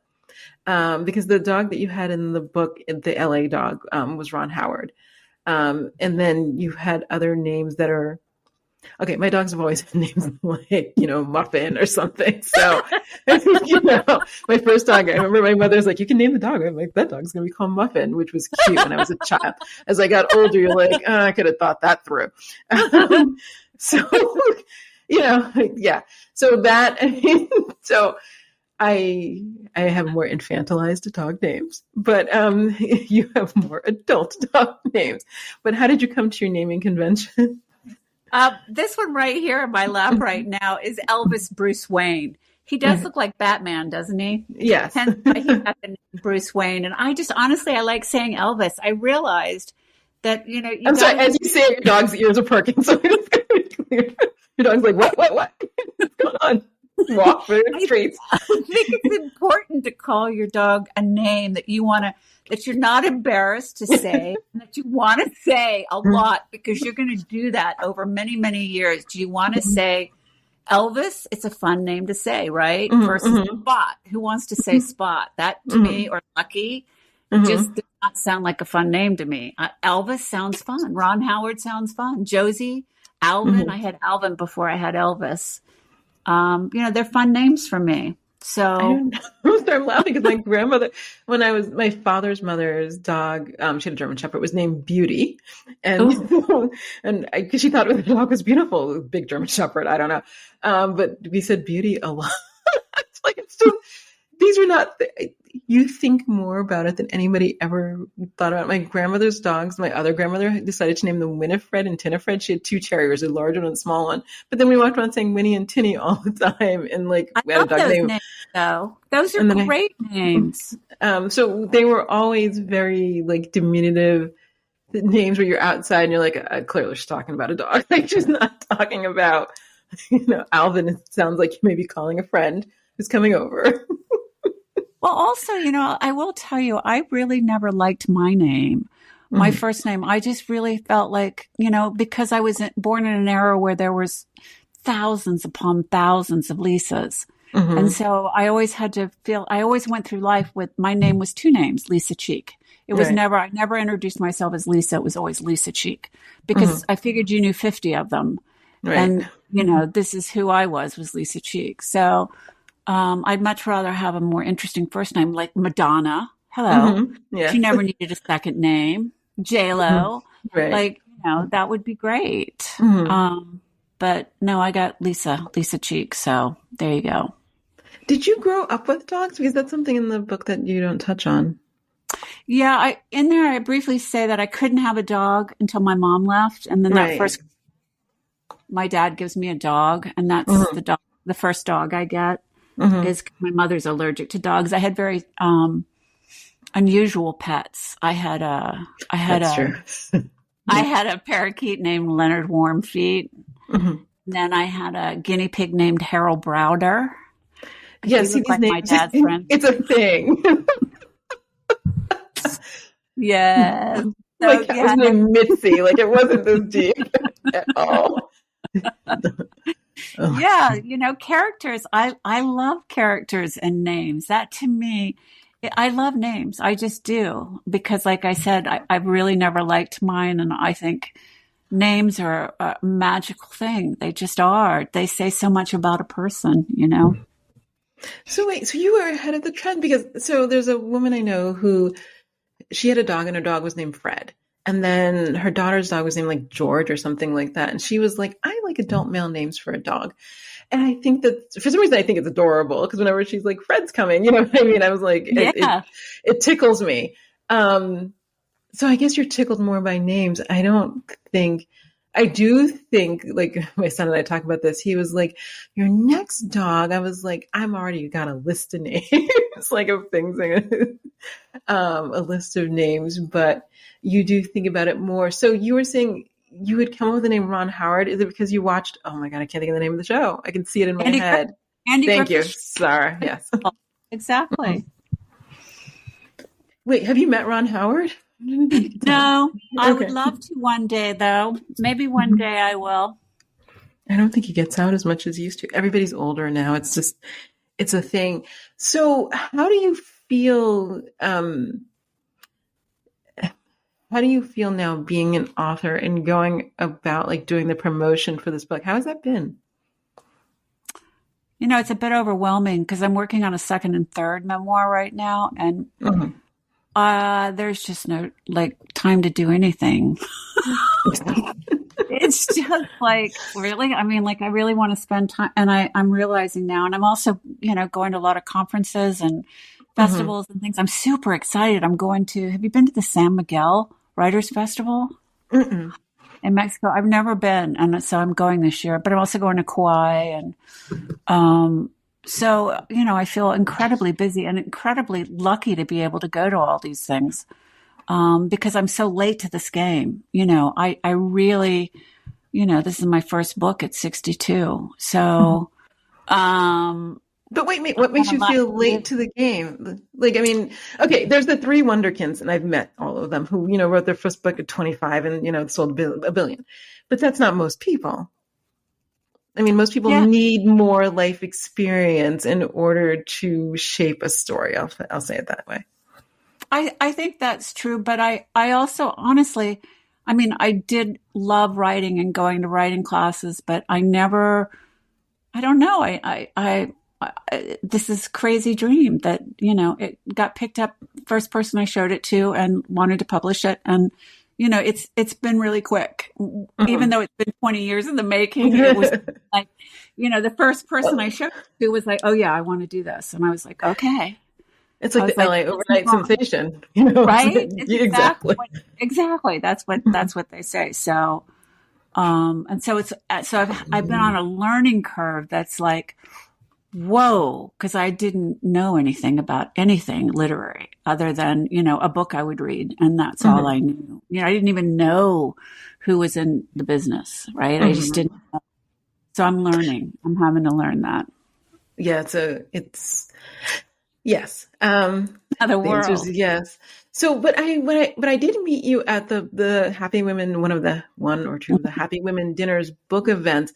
Because the dog that you had in the book, the LA dog, was Ron Howard. And then you had other names that are, okay, my dogs have always had names like, you know, Muffin or something. So, you know, my first dog, I remember my mother's like, you can name the dog. I'm like, that dog's going to be called Muffin, which was cute when I was a child. As I got older, you're like, oh, I could have thought that through. So, you know, yeah. So that, so I have more infantilized dog names, but you have more adult dog names. But how did you come to your naming convention? This one right here in my lap right now is Elvis Bruce Wayne. He does look like Batman, doesn't he? Yes. Hence why he got the name Bruce Wayne. And I just, honestly, I like saying Elvis. I realized that, you know. I'm sorry, as you say it, your dog's ears are perking, so it's going to be clear. Your dog's like, what? What's going on? Walk through the streets. I think it's important to call your dog a name that you want to, that you're not embarrassed to say, and that you want to say a lot, because you're going to do that over many, many years. Do you want to say Elvis? It's a fun name to say, right? Versus Spot. Who wants to say Spot? That to me, or Lucky, just does not sound like a fun name to me. Elvis sounds fun. Ron Howard sounds fun. Josie, Alvin. I had Alvin before I had Elvis. You know, they're fun names for me. So I'm laughing because my grandmother, my father's mother's dog, she had a German Shepherd, was named Beauty, and because she thought the dog was beautiful, big German Shepherd. I don't know, but we said Beauty a lot. It's like, it's just, these are not. You think more about it than anybody ever thought about. My grandmother's dogs, my other grandmother decided to name them Winifred and Tinnifred. She had two terriers, a large one and a small one. But then we walked around saying Winnie and Tinny all the time. And like, we had a dog named. Names, though. Those are great names. So they were always very like diminutive names where you're outside and you're like, clearly she's talking about a dog. Like, she's not talking about, you know, Alvin. It sounds like you may be calling a friend who's coming over. Well, also, you know, I will tell you, I really never liked my name, my first name. I just really felt like, you know, because I was born in an era where there was thousands upon thousands of Lisas. And so I always I always went through life with, my name was two names, Lisa Cheek. It was I never introduced myself as Lisa. It was always Lisa Cheek, because I figured you knew 50 of them. Right. And, you know, this is who I was Lisa Cheek. So I'd much rather have a more interesting first name, like Madonna. Hello. Yeah. She never needed a second name. J-Lo. Right. Like, you know, that would be great. But no, I got Lisa Cheek. So there you go. Did you grow up with dogs? Because that's something in the book that you don't touch on. Yeah. In there, I briefly say that I couldn't have a dog until my mom left. And then my dad gives me a dog, and that's the first dog I get. Is my mother's allergic to dogs. I had very unusual pets. I had a parakeet named Leonard Warmfeet. Then I had a guinea pig named Harold Browder. Yes, he like my dad's friend. It's a thing. Yes. So, like, it was named Mitzi. Like, it wasn't this deep at all. Yeah, you know, characters. I love characters and names. That, to me, I love names. I just do. Because like I said, I've really never liked mine. And I think names are a magical thing. They just are. They say so much about a person, you know. So wait, so you were ahead of the trend, because there's a woman I know who, she had a dog and her dog was named Fred. And then her daughter's dog was named like George or something like that. And she was like, I like adult male names for a dog. And I think that for some reason, I think it's adorable, because whenever she's like, Fred's coming, you know what I mean? I was like, it tickles me. So I guess you're tickled more by names. I do think, like my son and I talk about this. He was like, your next dog. I was like, I'm already got a list of names, like of things, a list of names, but you do think about it more. So you were saying you would come up with the name Ron Howard. Is it because you watched, oh my God, I can't think of the name of the show. I can see it in my head. Andy Thank you, Griffith. Sarah. Yes. Exactly. Wait, have you met Ron Howard? No, I would love to one day, though. Maybe one day I will. I don't think he gets out as much as he used to. Everybody's older now. It's a thing. So how do you feel, now being an author and going about like doing the promotion for this book? How has that been? It's a bit overwhelming because I'm working on a second and third memoir right now, and there's just no time to do anything. It's just really, I really want to spend time, and I'm realizing now, and I'm also, going to a lot of conferences and festivals and things. I'm super excited. Have you been to the San Miguel Writers Festival? Mm-mm. In Mexico? I've never been, and so I'm going this year, but I'm also going to Kauai, and so I feel incredibly busy and incredibly lucky to be able to go to all these things, because I'm so late to this game. I really, this is my first book at 62, so But wait, what makes you feel late to the game? Okay, there's the three Wonderkins, and I've met all of them who, wrote their first book at 25 and, sold a billion. But that's not most people. Most people need more life experience in order to shape a story. I'll say it that way. I think that's true, but I also honestly, I did love writing and going to writing classes, but I don't know. This is crazy dream that, it got picked up, first person I showed it to and wanted to publish it. And, it's been really quick, even though it's been 20 years in the making. It was the first person I showed it to was like, oh yeah, I want to do this. And I was like, okay. It's like the LA overnight sensation, right? Exactly. That's what they say. So, and so I've been on a learning curve that's like, whoa, because I didn't know anything about anything literary other than, a book I would read. And that's all I knew. I didn't even know who was in the business, right? I just didn't know. So I'm learning. I'm having to learn that. Yeah, yes. The world. Yes. So, but I did meet you at the Happy Women, one or two of the Happy Women Dinners book events.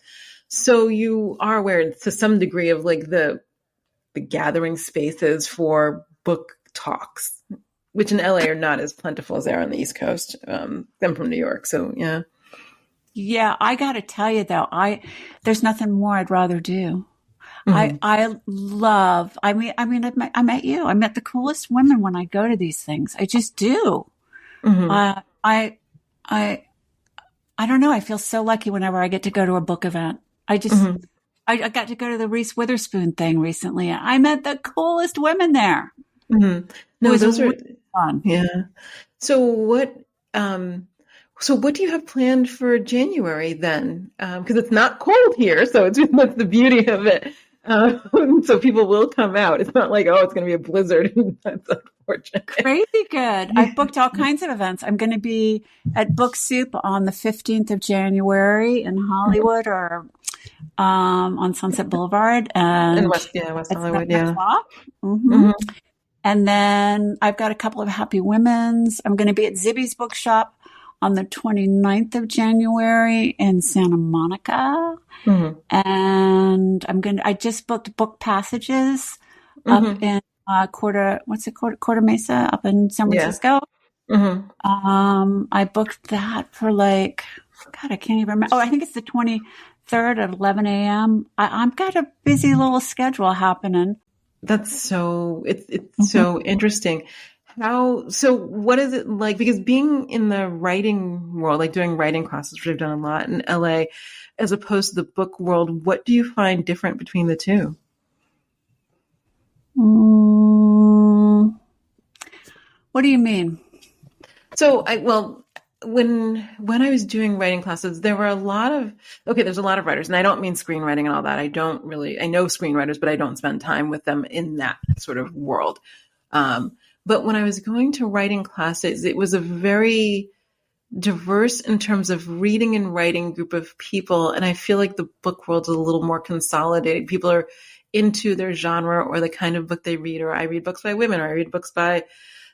So you are aware to some degree of the gathering spaces for book talks, which in LA are not as plentiful as they are on the East Coast. I'm from New York, so yeah. Yeah, I got to tell you though, there's nothing more I'd rather do. I met you. I met the coolest women when I go to these things. I just do. I don't know. I feel so lucky whenever I get to go to a book event. I got to go to the Reese Witherspoon thing recently. I met the coolest women there. No, those are fun. Yeah. So what do you have planned for January then? Because it's not cold here, so that's the beauty of it. So people will come out. It's not like, it's going to be a blizzard. That's unfortunate. Crazy good. I've booked all kinds of events. I'm going to be at Book Soup on the 15th of January in Hollywood or on Sunset Boulevard. And West Hollywood, yeah. And then I've got a couple of Happy Women's. I'm going to be at Zibby's Bookshop on the 29th of January in Santa Monica. And I just booked Book Passages up in Quarter Mesa up in San Francisco. I booked that for God, I can't even remember. I think it's the 23rd at 11 a.m. I've got a busy little schedule happening. That's so interesting. So what is it like? Because being in the writing world, doing writing classes, which I've done a lot in LA, as opposed to the book world, what do you find different between the two? What do you mean? So when I was doing writing classes, there's a lot of writers, and I don't mean screenwriting and all that. I know screenwriters, but I don't spend time with them in that sort of world. But when I was going to writing classes, it was a very diverse in terms of reading and writing group of people. And I feel like the book world is a little more consolidated. People are into their genre or the kind of book they read, or I read books by women, or I read books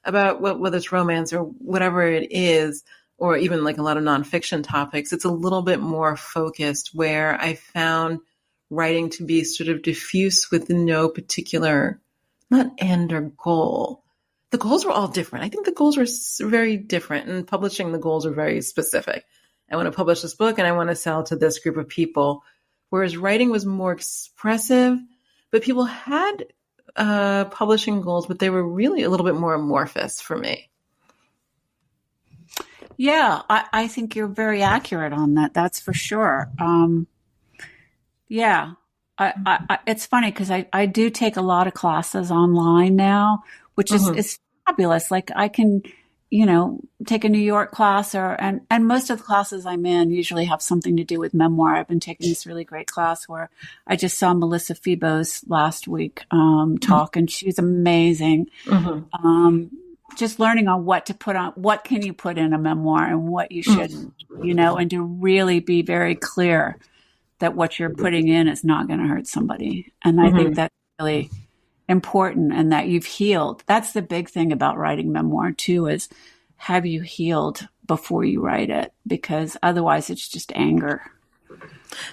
about whether it's romance or whatever it is, or even like a lot of nonfiction topics. It's a little bit more focused, where I found writing to be sort of diffuse with no particular, not end or goal. The goals were all different. I think the goals were very different. And publishing, the goals are very specific. I want to publish this book and I want to sell to this group of people. Whereas writing was more expressive, but people had publishing goals, but they were really a little bit more amorphous for me. Yeah, I think you're very accurate on that. That's for sure. Yeah, it's funny because I do take a lot of classes online now, which is fabulous. Like I can, take a New York class and most of the classes I'm in usually have something to do with memoir. I've been taking this really great class where I just saw Melissa Febos last week, talk, and she's amazing. Just learning on what to put on, what can you put in a memoir and what you shouldn't, and to really be very clear that what you're putting in is not going to hurt somebody. And I think that's really important, and that you've healed. That's the big thing about writing memoir too, is have you healed before you write it? Because otherwise it's just anger.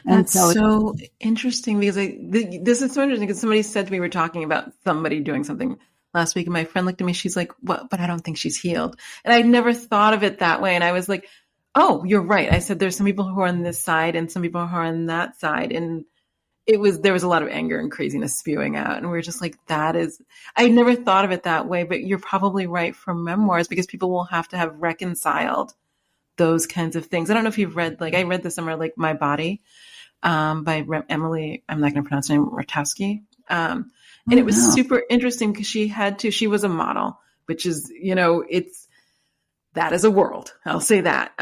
And that's so interesting, because this is so interesting because somebody said to me, we were talking about somebody doing something last week, and my friend looked at me, she's like, "What? But I don't think she's healed." And I'd never thought of it that way. And I was like, "Oh, you're right." I said, "There's some people who are on this side and some people who are on that side." And there was a lot of anger and craziness spewing out. And we were just like, I never thought of it that way, but you're probably right for memoirs, because people will have to have reconciled those kinds of things. I don't know if you've read, I read this summer, My Body, by Emily, I'm not going to pronounce her name, Ratajkowski. And it was super interesting because she was a model, which is, that is a world. I'll say that.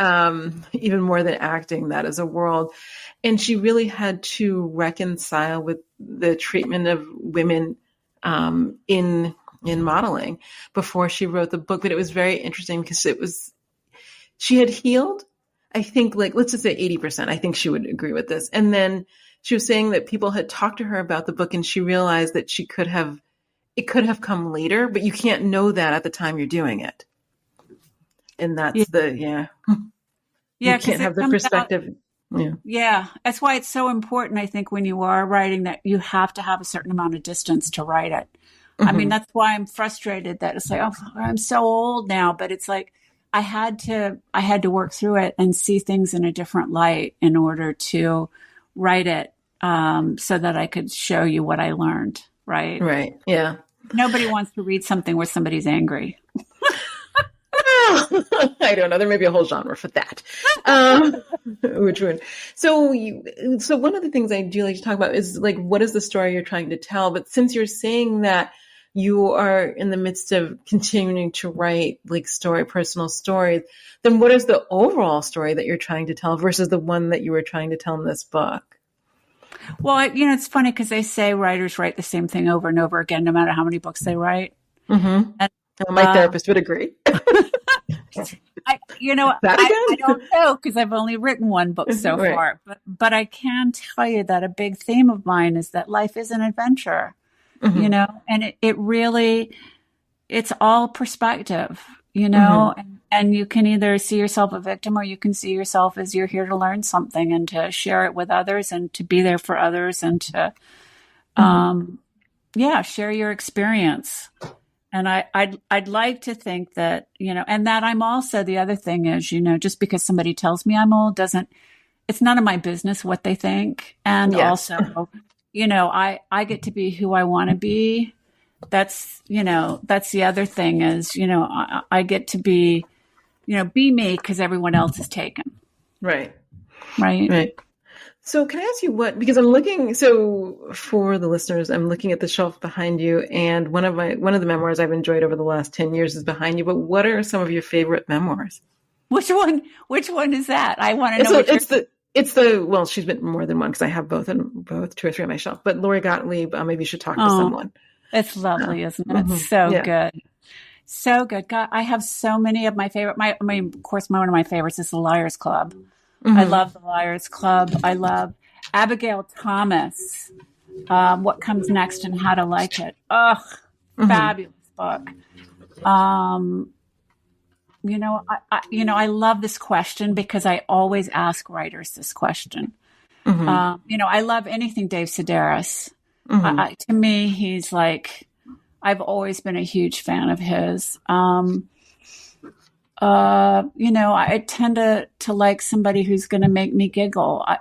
Even more than acting, that is a world. And she really had to reconcile with the treatment of women in modeling before she wrote the book. But it was very interesting because she had healed, I think, let's just say 80%. I think she would agree with this. And then she was saying that people had talked to her about the book, and she realized that it could have come later, but you can't know that at the time you're doing it. And that's you can't have the perspective. Yeah. That's why it's so important, I think, when you are writing, that you have to have a certain amount of distance to write it. I mean, that's why I'm frustrated that it's like, oh, I'm so old now, but it's like, I had to work through it and see things in a different light in order to write it, so that I could show you what I learned. Right. Right. Yeah. Nobody wants to read something where somebody's angry. I don't know. There may be a whole genre for that. Which one? So one of the things I do like to talk about is what is the story you're trying to tell? But since you're saying that you are in the midst of continuing to write personal stories, then what is the overall story that you're trying to tell versus the one that you were trying to tell in this book? Well, it's funny because they say writers write the same thing over and over again, no matter how many books they write. And, my therapist would agree. I don't know, because I've only written one book so far, but I can tell you that a big theme of mine is that life is an adventure, and it really, it's all perspective, and you can either see yourself a victim, or you can see yourself as you're here to learn something and to share it with others and to be there for others and to, share your experience. And I'd like to think that, and that I'm also, the other thing is, just because somebody tells me I'm old it's none of my business what they think. And also, I get to be who I want to be. That's the other thing is, I get to be, be me because everyone else is taken. Right. Right. Right. So can I ask you because I'm looking, so for the listeners, I'm looking at the shelf behind you, and one of the memoirs I've enjoyed over the last 10 years is behind you, but what are some of your favorite memoirs? Which one is that? I want to know So it's the, well, she's been more than one because I have both two or three on my shelf, but Lori Gottlieb, maybe you should talk to someone. It's lovely, isn't it? It's so good. So good. God, I have so many of my favorite, of course, one of my favorites is the Liars Club. I love the Liars Club. I love Abigail Thomas, What Comes Next and How to Like It. Fabulous book. I love this question because I always ask writers this question. I love anything Dave Sedaris. To me, he's like, I've always been a huge fan of his. I tend to like somebody who's going to make me giggle. I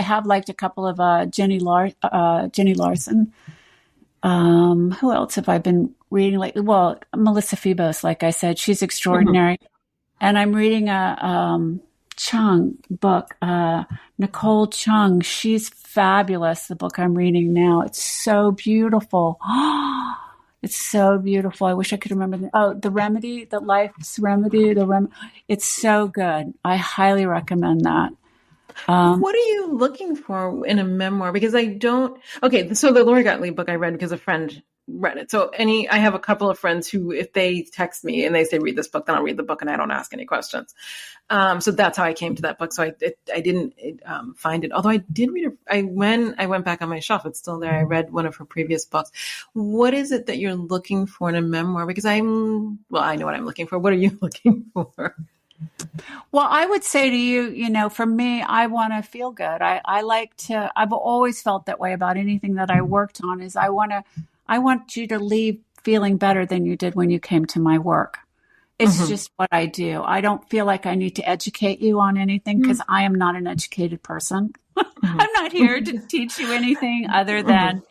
have liked a couple of Jenny Larson. Who else have I been reading lately? Well, Melissa Febos, like I said, she's extraordinary. And I'm reading a Chung book, Nicole Chung. She's fabulous, the book I'm reading now. It's so beautiful. It's so beautiful. I wish I could remember. The Remedy, the Life's Remedy, it's so good. I highly recommend that. What are you looking for in a memoir? Because so the Lori Gottlieb book I read because a friend read it. So I have a couple of friends who, if they text me and they say, read this book, then I'll read the book and I don't ask any questions. So that's how I came to that book. So I didn't find it. Although I did read it. When I went back on my shelf, it's still there. I read one of her previous books. What is it that you're looking for in a memoir? Because I know what I'm looking for. What are you looking for? Well, I would say to you, for me, I want to feel good. I've always felt that way about anything that I worked on I want you to leave feeling better than you did when you came to my work. It's just what I do. I don't feel like I need to educate you on anything because I am not an educated person. I'm not here to teach you anything other than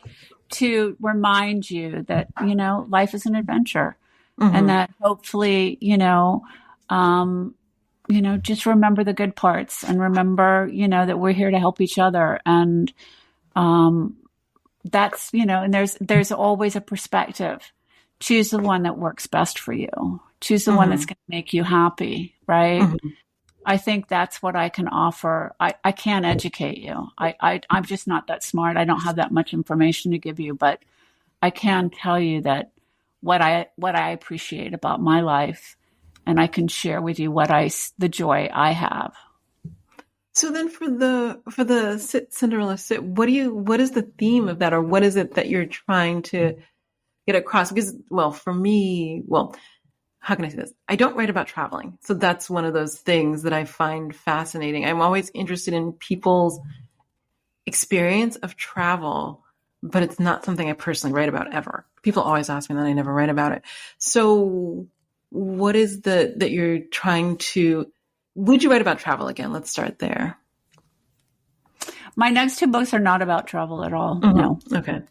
to remind you that, life is an adventure and that hopefully, just remember the good parts and remember, that we're here to help each other. And, that's, and there's always a perspective. Choose the one that works best for you. Choose the one that's going to make you happy. Right. I think that's what I can offer. I can't educate you. I'm just not that smart. I don't have that much information to give you, but I can tell you that what I appreciate about my life, and I can share with you the joy I have. So then for the Cinderella sit, what is the theme of that, or what is it that you're trying to get across? Because, for me, how can I say this? I don't write about traveling. So that's one of those things that I find fascinating. I'm always interested in people's experience of travel, but it's not something I personally write about ever. People always ask me that, I never write about it. So what is that you're trying to, would you write about travel again? Let's start there. My next two books are not about travel at all. No. Okay.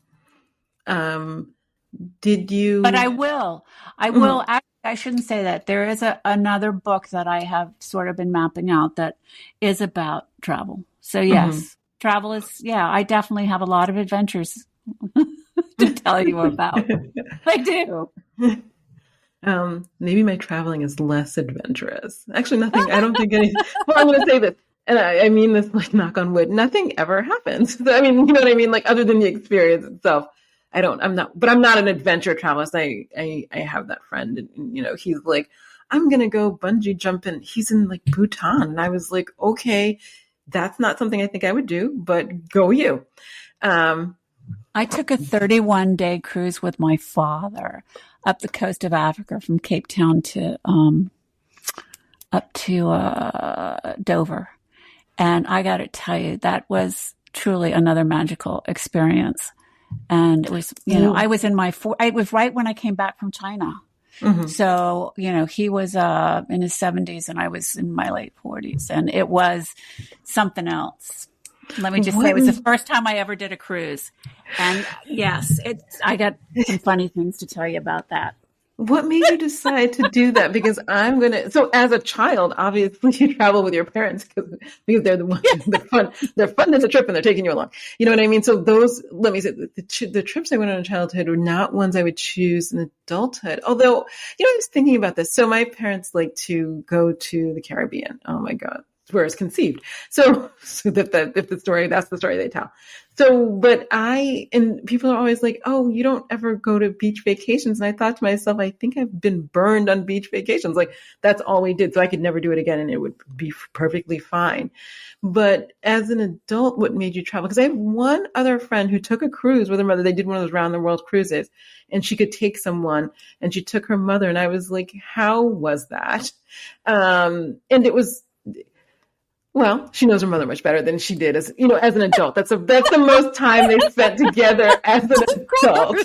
Did you? But I will. Actually, I shouldn't say that. There is another book that I have sort of been mapping out that is about travel. So yes, travel is, I definitely have a lot of adventures to tell you about. I do. Maybe my traveling is less adventurous. Actually, nothing. I don't think any. Well, I'm going to say this, and I mean this like knock on wood. Nothing ever happens. I mean, you know what I mean? Like other than the experience itself, I'm not an adventure travelist. I have that friend, and he's like, I'm going to go bungee jumping. He's in like Bhutan, and I was like, okay, that's not something I think I would do, but go you. I took a 31-day cruise with my father up the coast of Africa from Cape Town to up to Dover. And I got to tell you, that was truly another magical experience. And it was, I was it was right when I came back from China. So, he was in his 70s and I was in my late 40s, and it was something else. Let me just say, it was the first time I ever did a cruise. And yes, I got some funny things to tell you about that. What made you decide to do that? Because so as a child, obviously you travel with your parents because they're the ones, they're funding the trip and they're taking you along. You know what I mean? So let me say, the trips I went on in childhood were not ones I would choose in adulthood. Although, I was thinking about this. So my parents like to go to the Caribbean. Oh my God. Where it's conceived. So if the story, that's the story they tell. So, and people are always like, oh, you don't ever go to beach vacations. And I thought to myself, I think I've been burned on beach vacations. Like that's all we did. So I could never do it again and it would be perfectly fine. But as an adult, what made you travel? Because I have one other friend who took a cruise with her mother. They did one of those round the world cruises and she could take someone and she took her mother. And I was like, how was that? And it was, well, she knows her mother much better than she did as an adult. That's the most time they spent together as an adult.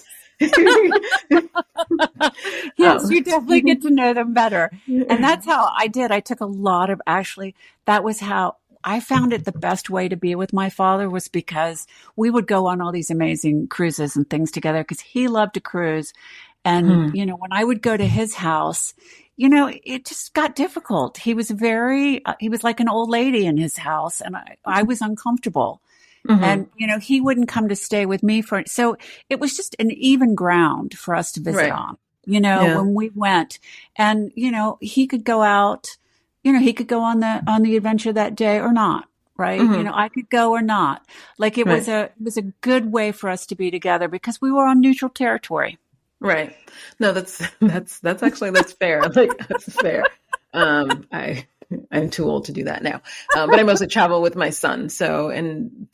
Yes, you definitely get to know them better. And that's how I did. I took a lot of, that was how I found it the best way to be with my father was because we would go on all these amazing cruises and things together because he loved to cruise. And, when I would go to his house, it just got difficult. He was he was like an old lady in his house and I was uncomfortable. Mm-hmm. And, he wouldn't come to stay with me so it was just an even ground for us to visit on, when we went and, he could go out, he could go on the adventure that day or not. Right. Mm-hmm. I could go or not. Like it was a good way for us to be together because we were on neutral territory. Right. No, that's fair. Like that's fair. I'm too old to do that now. But I mostly travel with my son. So, and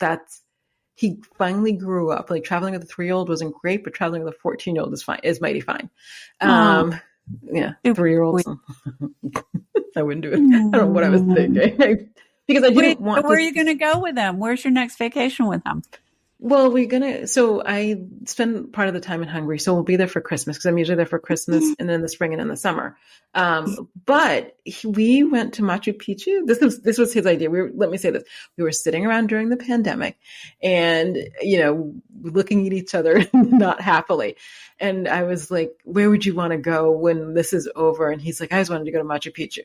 he finally grew up. Like traveling with a 3-year-old wasn't great, but traveling with a 14-year-old is mighty fine. Yeah, 3-year-olds. I wouldn't do it. I don't know what I was thinking. Because I didn't want Where are you going to go with them? Where's your next vacation with them? Well, so I spend part of the time in Hungary. So we'll be there for Christmas because I'm usually there for Christmas and then the spring and in the summer. But we went to Machu Picchu. This was his idea. Let me say this. We were sitting around during the pandemic and, looking at each other not happily. And I was like, where would you want to go when this is over? And he's like, I just wanted to go to Machu Picchu.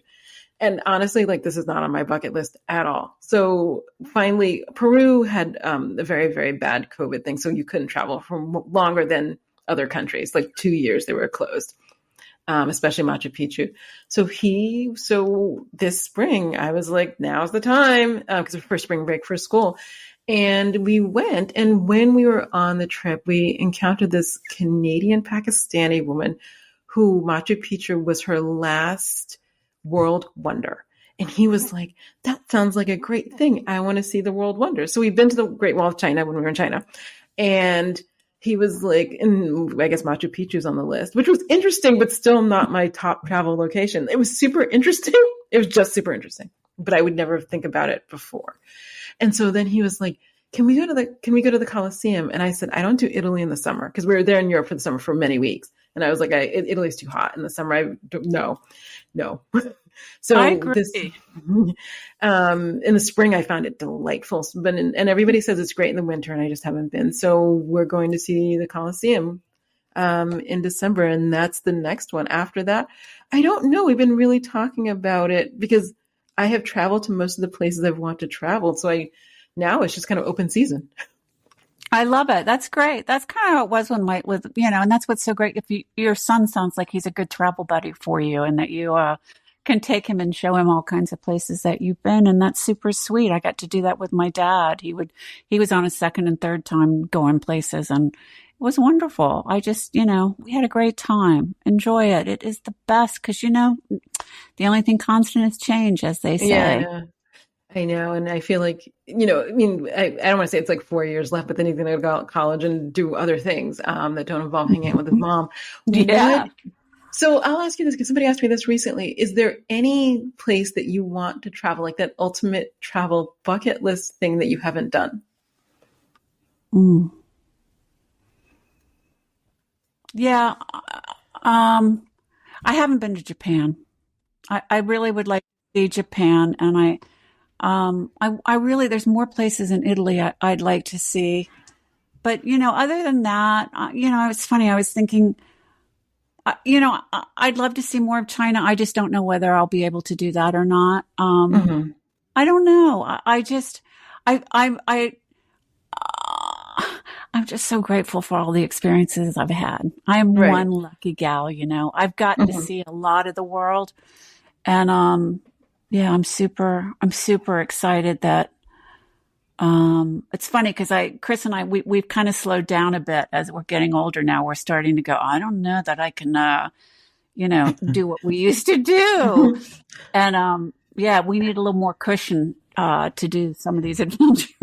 And honestly, like this is not on my bucket list at all. So finally, Peru had a very, very bad COVID thing. So you couldn't travel for longer than other countries, like 2 years they were closed, especially Machu Picchu. So this spring, I was like, now's the time because it's for spring break for school. And we went. And when we were on the trip, we encountered this Canadian Pakistani woman who Machu Picchu was her last world wonder. And he was like, that sounds like a great thing. I want to see the world wonder. So we've been to the Great Wall of China when we were in China. And he was like, and I guess Machu Picchu's on the list, which was interesting, but still not my top travel location. It was super interesting. It was just super interesting, but I would never think about it before. And so then he was like, can we go to the Colosseum? And I said, I don't do Italy in the summer because we were there in Europe for the summer for many weeks. And I was like, Italy's too hot in the summer. No. So I agree. In the spring, I found it delightful, and everybody says it's great in the winter, and I just haven't been. So we're going to see the Colosseum in December, and that's the next one. After that, I don't know. We've been really talking about it because I have traveled to most of the places I've wanted to travel. So now it's just kind of open season. I love it. That's great. That's kind of how it was and that's what's so great. If your son sounds like he's a good travel buddy for you and that you can take him and show him all kinds of places that you've been. And that's super sweet. I got to do that with my dad. He was on his second and third time going places and it was wonderful. I just, we had a great time. Enjoy it. It is the best because, the only thing constant is change, as they say. Yeah. I know. And I feel like, I don't want to say it's like 4 years left, but then he's going to go to college and do other things that don't involve hanging out with his mom. Yeah. So I'll ask you this because somebody asked me this recently. Is there any place that you want to travel, like that ultimate travel bucket list thing that you haven't done? Yeah. I haven't been to Japan. I really would like to see Japan. And I really, there's more places in Italy I'd like to see. But, other than that, it's funny. I was thinking, I'd love to see more of China. I just don't know whether I'll be able to do that or not. Mm-hmm. I don't know. I'm just so grateful for all the experiences I've had. I am Right. one lucky gal, I've gotten to Mm-hmm. see a lot of the world, and yeah, I'm super excited that it's funny because Chris and I, we've kind of slowed down a bit as we're getting older now. We're starting to go, I don't know that I can, do what we used to do. And, yeah, we need a little more cushion, to do some of these adventures.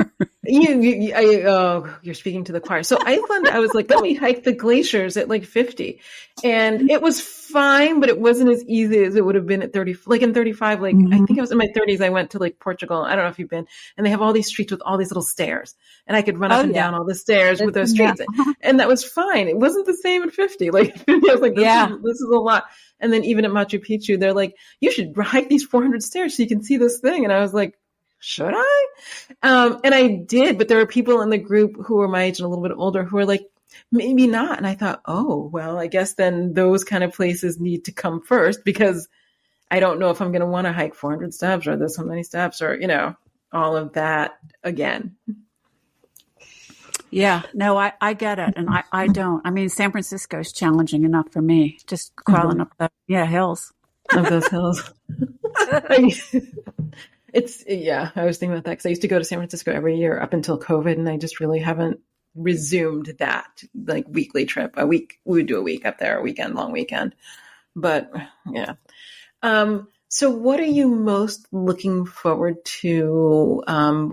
You're speaking to the choir. So Iceland, I was like, let me hike the glaciers at like 50. And it was fine, but it wasn't as easy as it would have been at 30. Like in 35, I think I was in my 30s, I went to like Portugal. I don't know if you've been, and they have all these streets with all these little stairs. And I could run up and down all the stairs with those streets. Yeah. And that was fine. It wasn't the same at 50. Like, I was like, this is a lot. And then even at Machu Picchu, they're like, you should hike these 400 stairs so you can see this thing. And I was like, should I? And I did, but there were people in the group who were my age and a little bit older who were like, maybe not. And I thought, oh, well, I guess then those kind of places need to come first because I don't know if I'm going to want to hike 400 steps or there's so many steps or, all of that again. Yeah, no, I get it. And I don't. I mean, San Francisco is challenging enough for me, just crawling up the hills. Of those hills. I was thinking about that because I used to go to San Francisco every year up until COVID, and I just really haven't resumed that like weekly trip. We would do a week up there, long weekend. But yeah. So what are you most looking forward to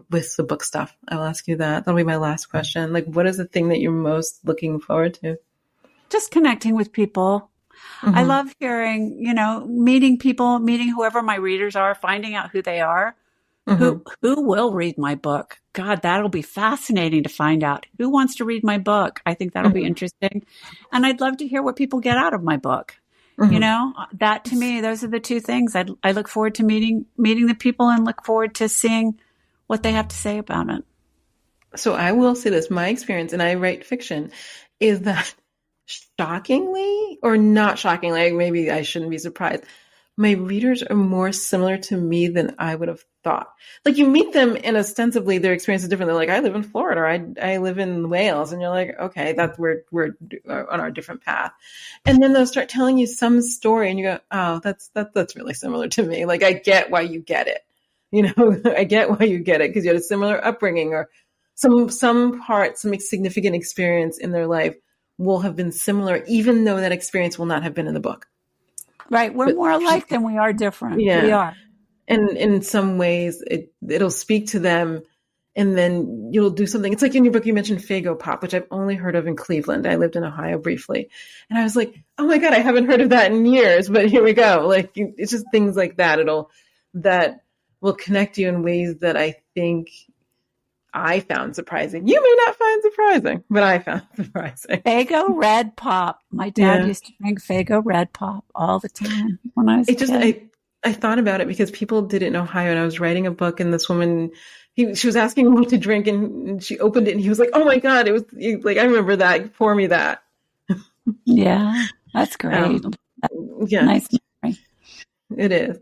with the book stuff? I'll ask you that. That'll be my last question. Like, what is the thing that you're most looking forward to? Just connecting with people. Mm-hmm. I love hearing, meeting people, meeting whoever my readers are, finding out who they are, who will read my book. God, that'll be fascinating to find out who wants to read my book. I think that'll be interesting. And I'd love to hear what people get out of my book. That to me, those are the two things. I look forward to meeting the people and look forward to seeing what they have to say about it. So I will say this, my experience, and I write fiction, is that shockingly or not shockingly, maybe I shouldn't be surprised, my readers are more similar to me than I would have thought. Like you meet them and ostensibly their experience is different. They're like, I live in Florida, or I live in Wales. And you're like, okay, that's we're on our different path. And then they'll start telling you some story and you go, oh, that's really similar to me. Like I get why you get it. I get why you get it because you had a similar upbringing or some significant experience in their life will have been similar, even though that experience will not have been in the book. Right. We're more alike than we are different. Yeah. We are. And in some ways, it'll speak to them, and then you'll do something. It's like in your book, you mentioned Faygo Pop, which I've only heard of in Cleveland. I lived in Ohio briefly. And I was like, oh my God, I haven't heard of that in years, but here we go. Like, it's just things like that. That will connect you in ways that I think I found surprising. You may not find surprising, but I found surprising. Faygo Red Pop. My dad used to drink Faygo Red Pop all the time when I was a kid. I thought about it because people did it in Ohio, and I was writing a book, and this woman, she was asking me what to drink, and she opened it, and he was like, "Oh my God!" It was like, I remember that. Pour me that. Yeah, that's great. Yeah, nice memory. It is.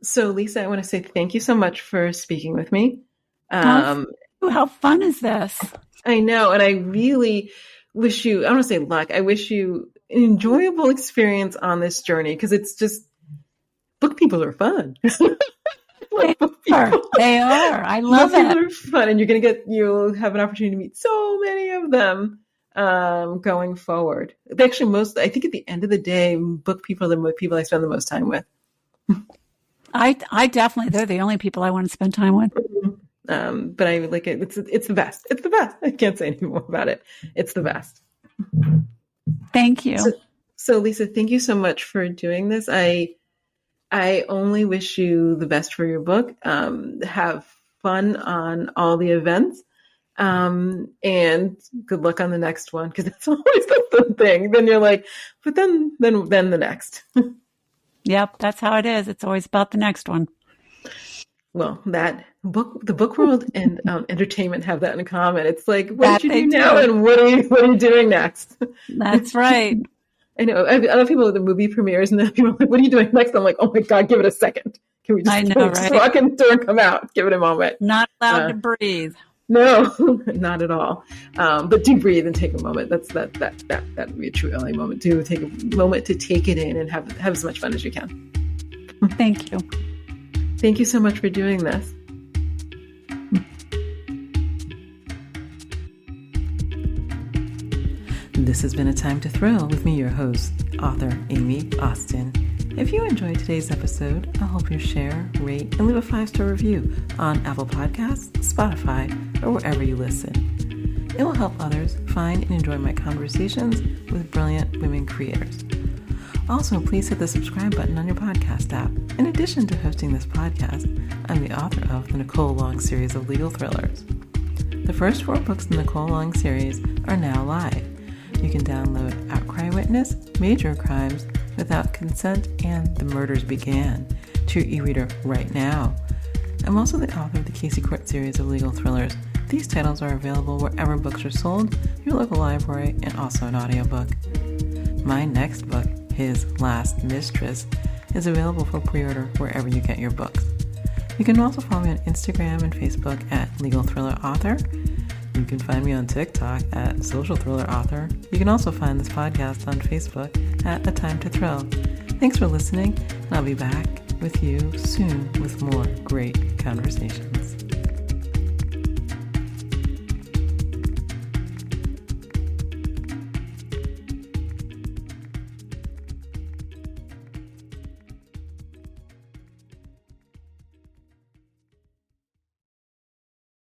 So, Lisa, I want to say thank you so much for speaking with me. How fun is this? I know, and I really wish you. I don't want to say luck. I wish you an enjoyable experience on this journey because it's just. Book people are fun. They are. I love it. They're fun, and you'll have an opportunity to meet so many of them going forward. Actually, I think at the end of the day, book people are the people I spend the most time with. I definitely, they're the only people I want to spend time with. But I like it. It's the best. It's the best. I can't say any more about it. It's the best. Thank you. So Lisa, thank you so much for doing this. I only wish you the best for your book. Have fun on all the events. And good luck on the next one, because it's always the thing. Then you're like, but then the next. Yep, that's how it is. It's always about the next one. Well, the book world and entertainment have that in common. It's like, what did you do now, and what are you doing next? That's right. I know. I love people at the movie premieres, and then people are like, "What are you doing next?" I'm like, "Oh my God, give it a second. Can we just walk in the door and come out? Give it a moment." Not allowed to breathe. No, not at all. But do breathe and take a moment. That would be a true LA moment. Do take a moment to take it in and have as much fun as you can. Thank you. Thank you so much for doing this. This has been A Time to Thrill with me, your host, author Aime Austin. If you enjoyed today's episode, I hope you share, rate, and leave a 5-star review on Apple Podcasts, Spotify, or wherever you listen. It will help others find and enjoy my conversations with brilliant women creators. Also, please hit the subscribe button on your podcast app. In addition to hosting this podcast, I'm the author of the Nicole Long series of legal thrillers. The first 4 books in the Nicole Long series are now live. You can download Outcry Witness, Major Crimes, Without Consent, and The Murders Began to your e-reader right now. I'm also the author of the Casey Court series of legal thrillers. These titles are available wherever books are sold, your local library, and also an audiobook. My next book, His Last Mistress, is available for pre-order wherever you get your books. You can also follow me on Instagram and Facebook at Legal Thriller Author. You can find me on TikTok at Social Thriller Author. You can also find this podcast on Facebook at A Time to Thrill. Thanks for listening, and I'll be back with you soon with more great conversations.